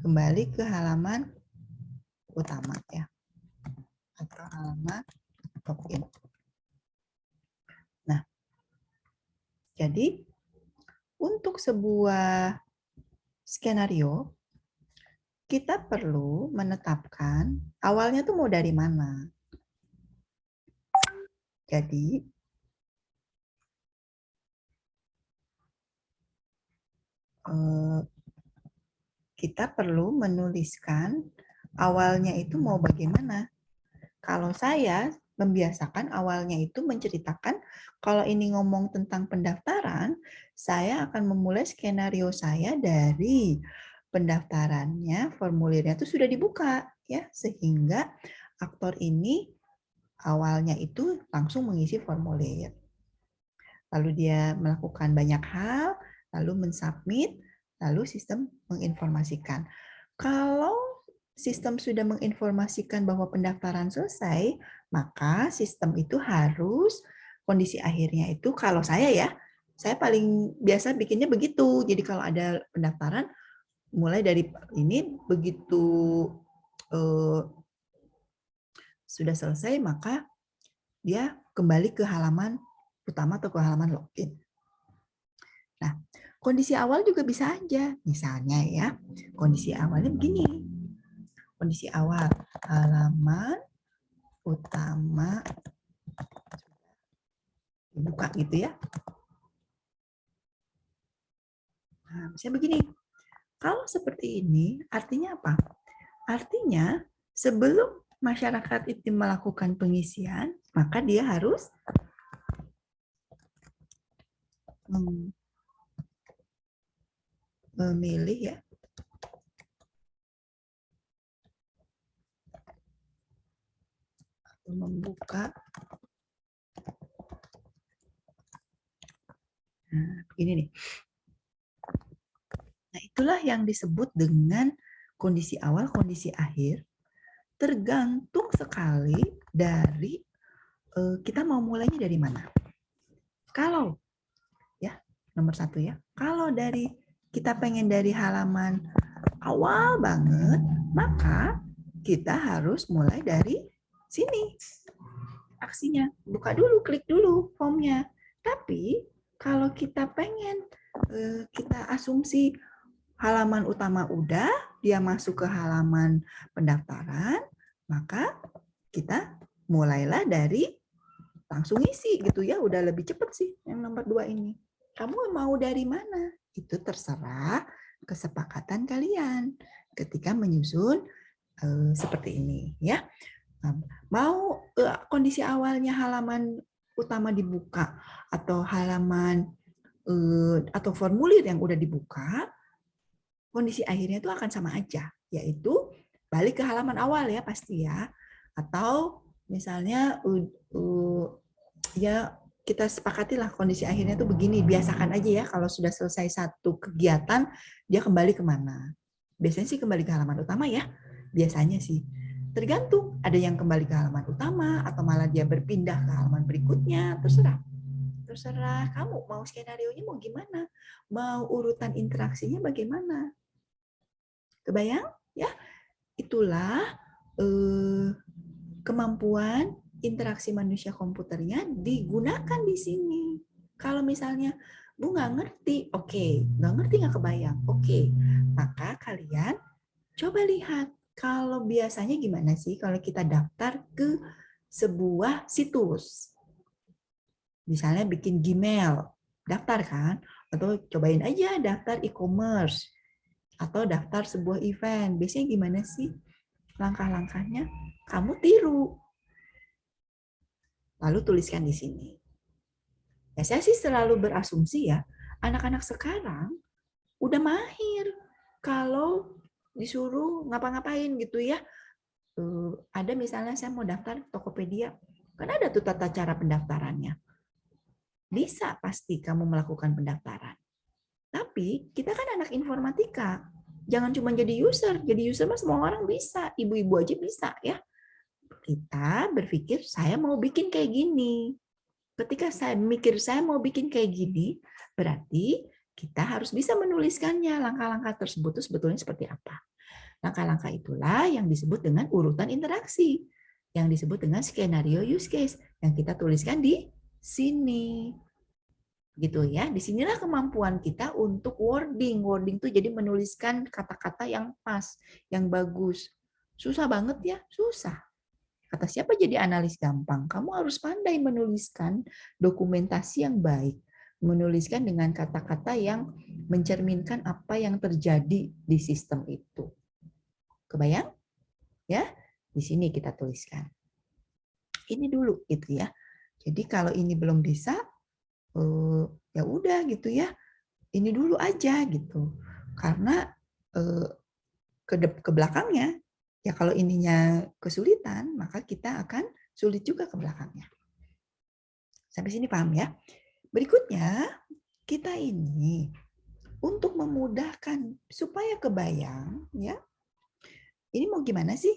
kembali ke halaman utama ya. Atau halaman login. Nah, jadi untuk sebuah skenario, kita perlu menetapkan awalnya tuh mau dari mana. Jadi, kita perlu menuliskan awalnya itu mau bagaimana. Kalau saya membiasakan awalnya itu menceritakan, kalau ini ngomong tentang pendaftaran, saya akan memulai skenario saya dari pendaftarannya, formulirnya itu sudah dibuka, ya, sehingga aktor ini awalnya itu langsung mengisi formulir. Lalu dia melakukan banyak hal, lalu mensubmit, lalu sistem menginformasikan. Kalau sistem sudah menginformasikan bahwa pendaftaran selesai, maka sistem itu harus kondisi akhirnya itu, kalau saya ya, saya paling biasa bikinnya begitu. Jadi kalau ada pendaftaran, mulai dari ini begitu sudah selesai, maka dia kembali ke halaman utama atau ke halaman login. Nah, kondisi awal juga bisa aja. Misalnya ya, kondisi awalnya begini. Kondisi awal, halaman utama dibuka gitu ya. Nah, misalnya begini. Kalau seperti ini, artinya apa? Artinya, sebelum masyarakat itu melakukan pengisian, maka dia harus memilih ya. Atau membuka. Nah, begini nih. Nah, itulah yang disebut dengan kondisi awal, kondisi akhir. Tergantung sekali dari kita mau mulainya dari mana. Kalau, ya, nomor satu ya, kalau dari kita pengen dari halaman awal banget, maka kita harus mulai dari sini. Aksinya, buka dulu, klik dulu formnya. Tapi, kalau kita pengen, kita asumsi halaman utama udah, dia masuk ke halaman pendaftaran, maka kita mulailah dari langsung isi gitu ya, udah lebih cepat sih yang nomor 2 ini. Kamu mau dari mana? Itu terserah kesepakatan kalian ketika menyusun seperti ini ya. Mau kondisi awalnya halaman utama dibuka atau halaman atau formulir yang udah dibuka, kondisi akhirnya itu akan sama aja, yaitu balik ke halaman awal ya pasti ya, atau misalnya ya kita sepakatilah kondisi akhirnya tuh begini, biasakan aja ya kalau sudah selesai satu kegiatan dia kembali kemana. Biasanya sih kembali ke halaman utama ya, biasanya sih. Tergantung, ada yang kembali ke halaman utama atau malah dia berpindah ke halaman berikutnya, terserah. Terserah kamu mau skenarionya mau gimana, mau urutan interaksinya bagaimana. Kebayang ya? Itulah kemampuan interaksi manusia komputernya digunakan di sini. Kalau misalnya Bu nggak ngerti, nggak ngerti nggak kebayang, maka kalian coba lihat kalau biasanya gimana sih kalau kita daftar ke sebuah situs. Misalnya bikin Gmail, daftar kan? Atau cobain aja daftar e-commerce atau daftar sebuah event. Biasanya gimana sih langkah-langkahnya? Kamu tiru. Lalu tuliskan di sini. Ya, saya sih selalu berasumsi ya, anak-anak sekarang udah mahir kalau disuruh ngapa-ngapain gitu ya. Ada misalnya saya mau daftar Tokopedia, kan ada tuh tata cara pendaftarannya. Bisa pasti kamu melakukan pendaftaran. Tapi kita kan anak informatika, jangan cuma jadi user mah semua orang bisa, ibu-ibu aja bisa ya. Kita berpikir saya mau bikin kayak gini. Ketika saya mikir saya mau bikin kayak gini, berarti kita harus bisa menuliskannya langkah-langkah tersebut itu sebetulnya seperti apa. Langkah-langkah itulah yang disebut dengan urutan interaksi, yang disebut dengan skenario use case, yang kita tuliskan di sini. Gitu ya. Disinilah kemampuan kita untuk wording. Wording itu jadi menuliskan kata-kata yang pas, yang bagus. Susah banget ya? Susah. Kata siapa jadi analis gampang? Kamu harus pandai menuliskan dokumentasi yang baik. Menuliskan dengan kata-kata yang mencerminkan apa yang terjadi di sistem itu. Kebayang? Ya, di sini kita tuliskan. Ini dulu gitu ya. Jadi kalau ini belum bisa, ya udah gitu ya. Ini dulu aja gitu. Karena ke belakangnya, ya kalau ininya kesulitan, maka kita akan sulit juga ke belakangnya. Sampai sini paham ya? Berikutnya, kita ini untuk memudahkan supaya kebayang ya. Ini mau gimana sih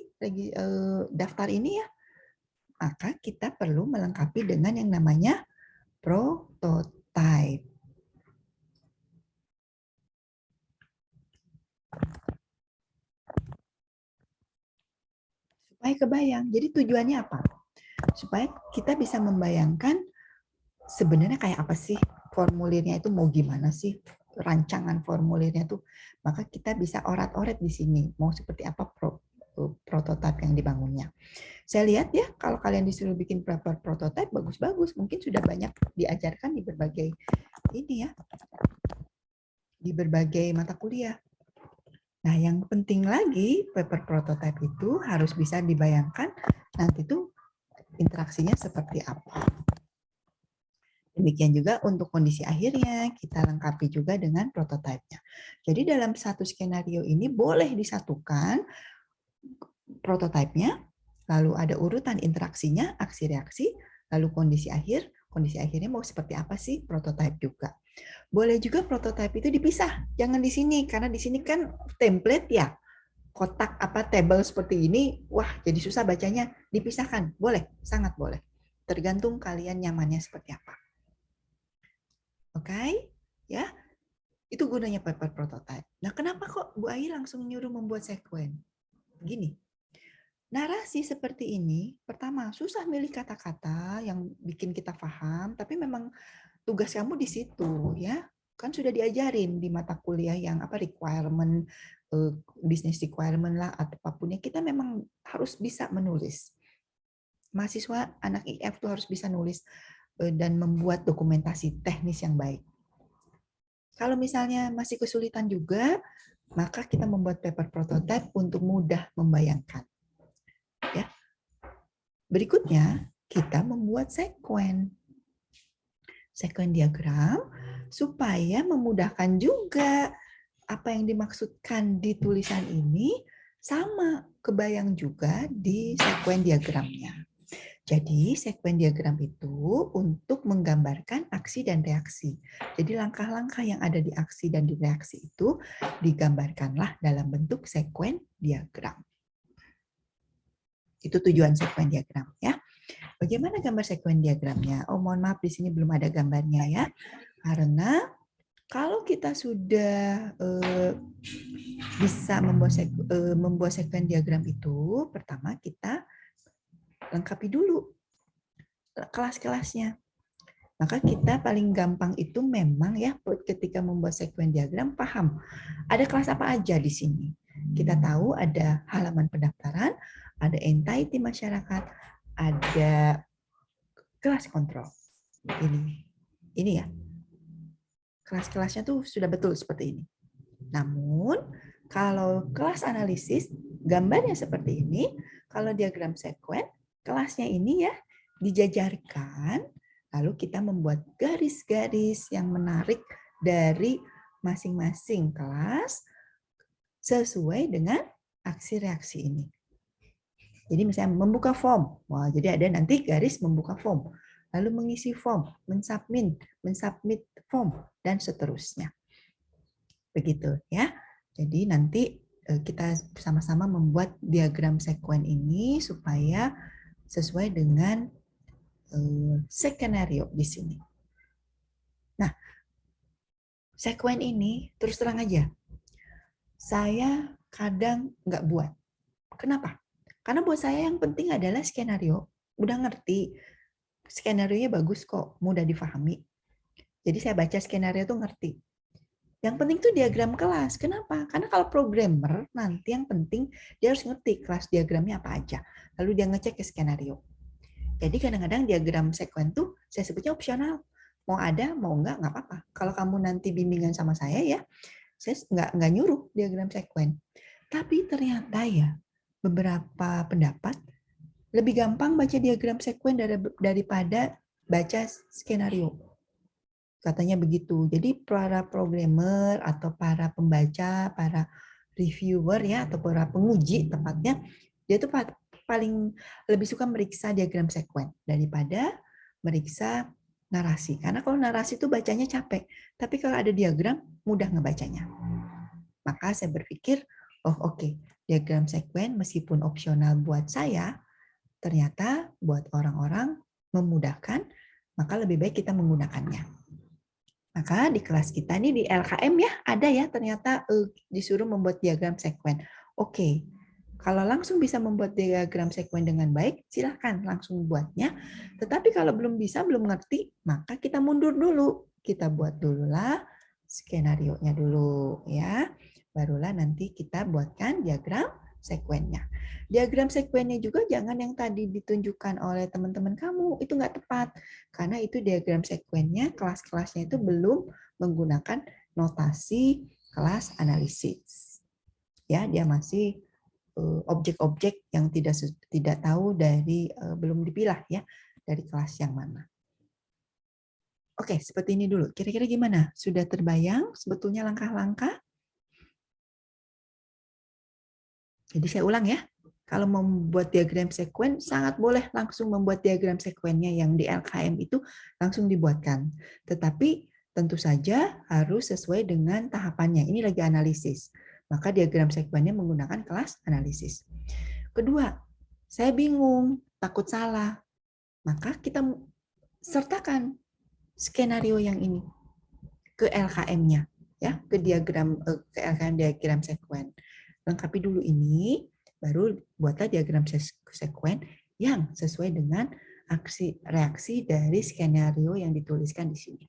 daftar ini ya? Maka kita perlu melengkapi dengan yang namanya prototype. Supaya kebayang. Jadi tujuannya apa? Supaya kita bisa membayangkan sebenarnya kayak apa sih formulirnya itu mau gimana sih rancangan formulirnya tuh. Maka kita bisa orat-oret di sini mau seperti apa prototipe yang dibangunnya. Saya lihat ya kalau kalian disuruh bikin prototipe bagus-bagus, mungkin sudah banyak diajarkan di berbagai ini ya, di berbagai mata kuliah. Nah, yang penting lagi paper prototype itu harus bisa dibayangkan nanti tuh interaksinya seperti apa. Demikian juga untuk kondisi akhirnya, kita lengkapi juga dengan prototipenya. Jadi dalam satu skenario ini boleh disatukan prototipenya, lalu ada urutan interaksinya, aksi reaksi, lalu kondisi akhirnya mau seperti apa sih prototipe juga. Boleh juga prototipe itu dipisah, jangan di sini, karena di sini kan template ya, kotak apa table seperti ini, wah jadi susah bacanya, dipisahkan, boleh, sangat boleh. Tergantung kalian nyamannya seperti apa. Oke, ya. Itu gunanya paper prototype. Nah, kenapa kok Bu Ai langsung nyuruh membuat sekuen? Gini, narasi seperti ini, pertama, susah milih kata-kata yang bikin kita paham, tapi memang tugas kamu di situ, ya. Kan sudah diajarin di mata kuliah yang apa requirement, business requirement lah, atau apapun, kita memang harus bisa menulis. Mahasiswa anak IF tuh harus bisa nulis dan membuat dokumentasi teknis yang baik. Kalau misalnya masih kesulitan juga, maka kita membuat paper prototype untuk mudah membayangkan. Ya. Berikutnya, kita membuat sekuen. sekuen diagram supaya memudahkan juga apa yang dimaksudkan di tulisan ini sama kebayang juga di sekuen diagramnya. Jadi sekuen diagram itu untuk menggambarkan aksi dan reaksi. Jadi langkah-langkah yang ada di aksi dan di reaksi itu digambarkanlah dalam bentuk sekuen diagram. Itu tujuan sekuen diagram ya. Bagaimana gambar sekuen diagramnya? Oh, mohon maaf di sini belum ada gambarnya ya. Karena kalau kita sudah bisa membuat sekuen diagram itu, pertama kita lengkapi dulu kelas-kelasnya. Maka kita paling gampang itu memang ya ketika membuat sekuen diagram paham ada kelas apa aja di sini. Kita tahu ada halaman pendaftaran, ada entity masyarakat, ada kelas kontrol. Ini ya. Kelas-kelasnya tuh sudah betul seperti ini. Namun kalau kelas analisis gambarnya seperti ini, kalau diagram sekuen kelasnya ini ya dijajarkan, lalu kita membuat garis-garis yang menarik dari masing-masing kelas sesuai dengan aksi reaksi ini. Jadi misalnya membuka form, wah jadi ada nanti garis membuka form, lalu mengisi form, mensubmit form dan seterusnya. Begitu ya. Jadi nanti kita sama-sama membuat diagram sekuen ini supaya sesuai dengan skenario di sini. Nah, sekuen ini terus terang aja, saya kadang nggak buat. Kenapa? Karena buat saya yang penting adalah skenario. Udah ngerti, skenario-nya bagus kok, mudah difahami. Jadi saya baca skenario tuh ngerti. Yang penting tuh diagram kelas. Kenapa? Karena kalau programmer nanti yang penting dia harus ngerti kelas diagramnya apa aja. Lalu dia ngecek ke skenario. Jadi kadang-kadang diagram sekuen tuh saya sebutnya opsional. Mau ada, mau enggak apa-apa. Kalau kamu nanti bimbingan sama saya ya, saya nggak nyuruh diagram sekuen. Tapi ternyata ya beberapa pendapat lebih gampang baca diagram sekuen daripada baca skenario. Katanya begitu. Jadi para programmer atau para pembaca, para reviewer ya atau para penguji tepatnya, dia tuh paling lebih suka meriksa diagram sekuen daripada meriksa narasi. Karena kalau narasi itu bacanya capek, tapi kalau ada diagram mudah ngebacanya. Maka saya berpikir, oh oke, diagram sekuen meskipun opsional buat saya, ternyata buat orang-orang memudahkan, maka lebih baik kita menggunakannya. Maka di kelas kita ini di LKM ya, ada ya ternyata disuruh membuat diagram sekuen. Oke, kalau langsung bisa membuat diagram sekuen dengan baik, silahkan langsung buatnya. Tetapi kalau belum bisa, belum ngerti, maka kita mundur dulu. Kita buat dululah skenario-nya dulu ya. Barulah nanti kita buatkan diagram sekuennya. Diagram sekuennya juga jangan yang tadi ditunjukkan oleh teman-teman kamu, itu nggak tepat. Karena itu diagram sekuennya, kelas-kelasnya itu belum menggunakan notasi kelas analisis. Ya, dia masih objek-objek yang tidak tahu dari belum dipilah ya dari kelas yang mana. Oke, seperti ini dulu. Kira-kira gimana? Sudah terbayang sebetulnya langkah-langkah? Jadi saya ulang ya, kalau membuat diagram sekuen, sangat boleh langsung membuat diagram sekuennya yang di LKM itu langsung dibuatkan. Tetapi tentu saja harus sesuai dengan tahapannya. Ini lagi analisis. Maka diagram sekuennya menggunakan kelas analisis. Kedua, saya bingung, takut salah. Maka kita sertakan skenario yang ini ke LKM-nya, ya, ke LKM diagram sekuen. Lengkapi dulu ini, baru buatlah diagram sekuen yang sesuai dengan aksi reaksi dari skenario yang dituliskan di sini.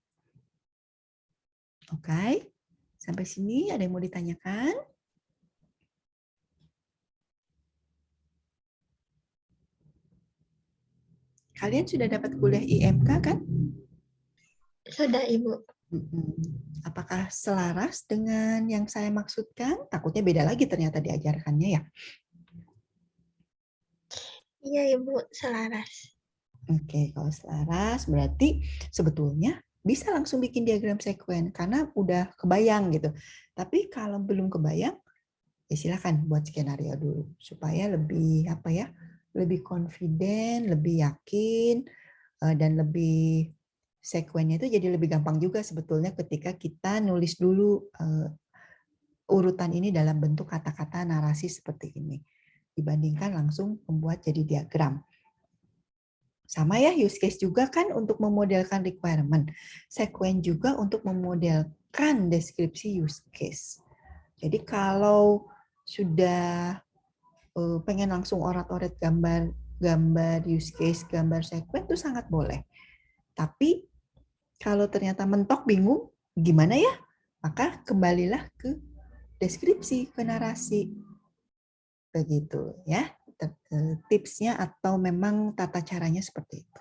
Oke, sampai sini ada yang mau ditanyakan? Kalian sudah dapat kuliah IMK kan? Sudah, Ibu. Apakah selaras dengan yang saya maksudkan? Takutnya beda lagi ternyata diajarkannya ya. Iya, Ibu, selaras. Oke, kalau selaras berarti sebetulnya bisa langsung bikin diagram sekuen karena udah kebayang gitu. Tapi kalau belum kebayang, ya silakan buat skenario dulu supaya lebih apa ya, lebih confident, lebih yakin, dan lebih sekuennya itu jadi lebih gampang juga sebetulnya ketika kita nulis dulu urutan ini dalam bentuk kata-kata narasi seperti ini dibandingkan langsung membuat jadi diagram. Sama ya, use case juga kan untuk memodelkan requirement. Sekuen juga untuk memodelkan deskripsi use case. Jadi kalau sudah pengen langsung orat-oret gambar use case, gambar sekuen itu sangat boleh. Tapi kalau ternyata mentok bingung, gimana ya? Maka kembalilah ke deskripsi, ke narasi. Begitu ya. Tipsnya atau memang tata caranya seperti itu.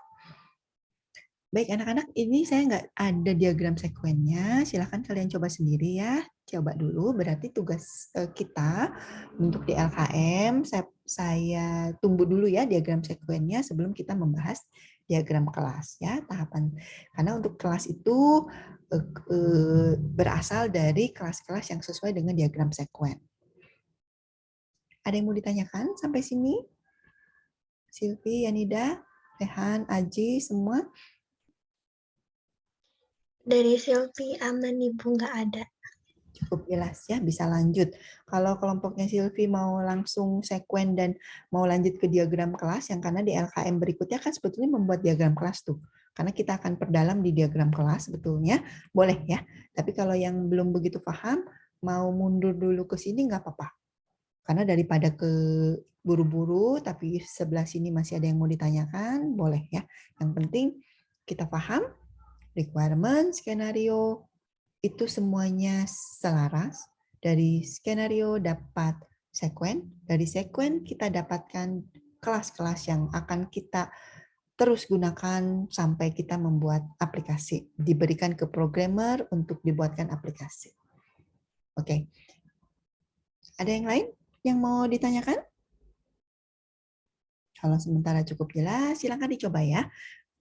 Baik anak-anak, ini saya nggak ada diagram sekuennya. Silahkan kalian coba sendiri ya. Coba dulu, berarti tugas kita untuk di LKM, saya tunggu dulu ya diagram sekuennya sebelum kita membahas diagram kelas ya, tahapan. Karena untuk kelas itu berasal dari kelas-kelas yang sesuai dengan diagram sekuen. Ada yang mau ditanyakan sampai sini? Silvi, Yanida, Rehan, Aji, semua? Dari Silvi aman Ibu, nggak ada. Cukup jelas ya, bisa lanjut. Kalau kelompoknya Silvi mau langsung sekuen dan mau lanjut ke diagram kelas, yang karena di LKM berikutnya kan sebetulnya membuat diagram kelas tuh. Karena kita akan perdalam di diagram kelas sebetulnya, boleh ya. Tapi kalau yang belum begitu paham, mau mundur dulu ke sini nggak apa-apa. Karena daripada ke buru-buru, tapi sebelah sini masih ada yang mau ditanyakan, boleh ya. Yang penting kita paham, requirement, skenario, itu semuanya selaras. Dari skenario dapat sekuen, dari sekuen kita dapatkan kelas-kelas yang akan kita terus gunakan sampai kita membuat aplikasi. Diberikan ke programmer untuk dibuatkan aplikasi. Oke. Ada yang lain yang mau ditanyakan? Kalau sementara cukup jelas, silakan dicoba ya.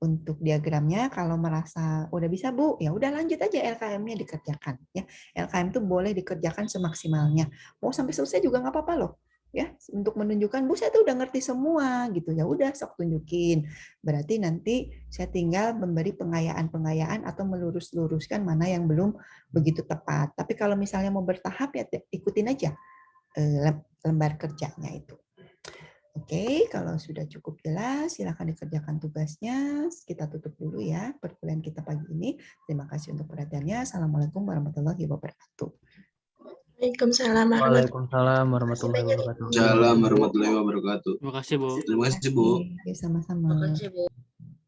Untuk diagramnya, kalau merasa udah bisa Bu, ya udah lanjut aja LKM-nya dikerjakan. Ya, LKM itu boleh dikerjakan semaksimalnya. Mau sampai selesai juga nggak apa-apa loh. Ya, untuk menunjukkan Bu saya tuh udah ngerti semua gitu. Ya udah, sok tunjukin. Berarti nanti saya tinggal memberi pengayaan-pengayaan atau melurus-luruskan mana yang belum begitu tepat. Tapi kalau misalnya mau bertahap ya ikutin aja lembar kerjanya itu. Oke, kalau sudah cukup jelas, silakan dikerjakan tugasnya. Kita tutup dulu ya perkuliahan kita pagi ini. Terima kasih untuk perhatiannya. Assalamualaikum warahmatullahi wabarakatuh. Waalaikumsalam warahmatullahi Waalaikumsalam warahmatullahi wabarakatuh. Waalaikumsalam warahmatullahi wabarakatuh. Terima kasih, Bu. Terima kasih, Bu. Oke, sama-sama. Makasih, Bu.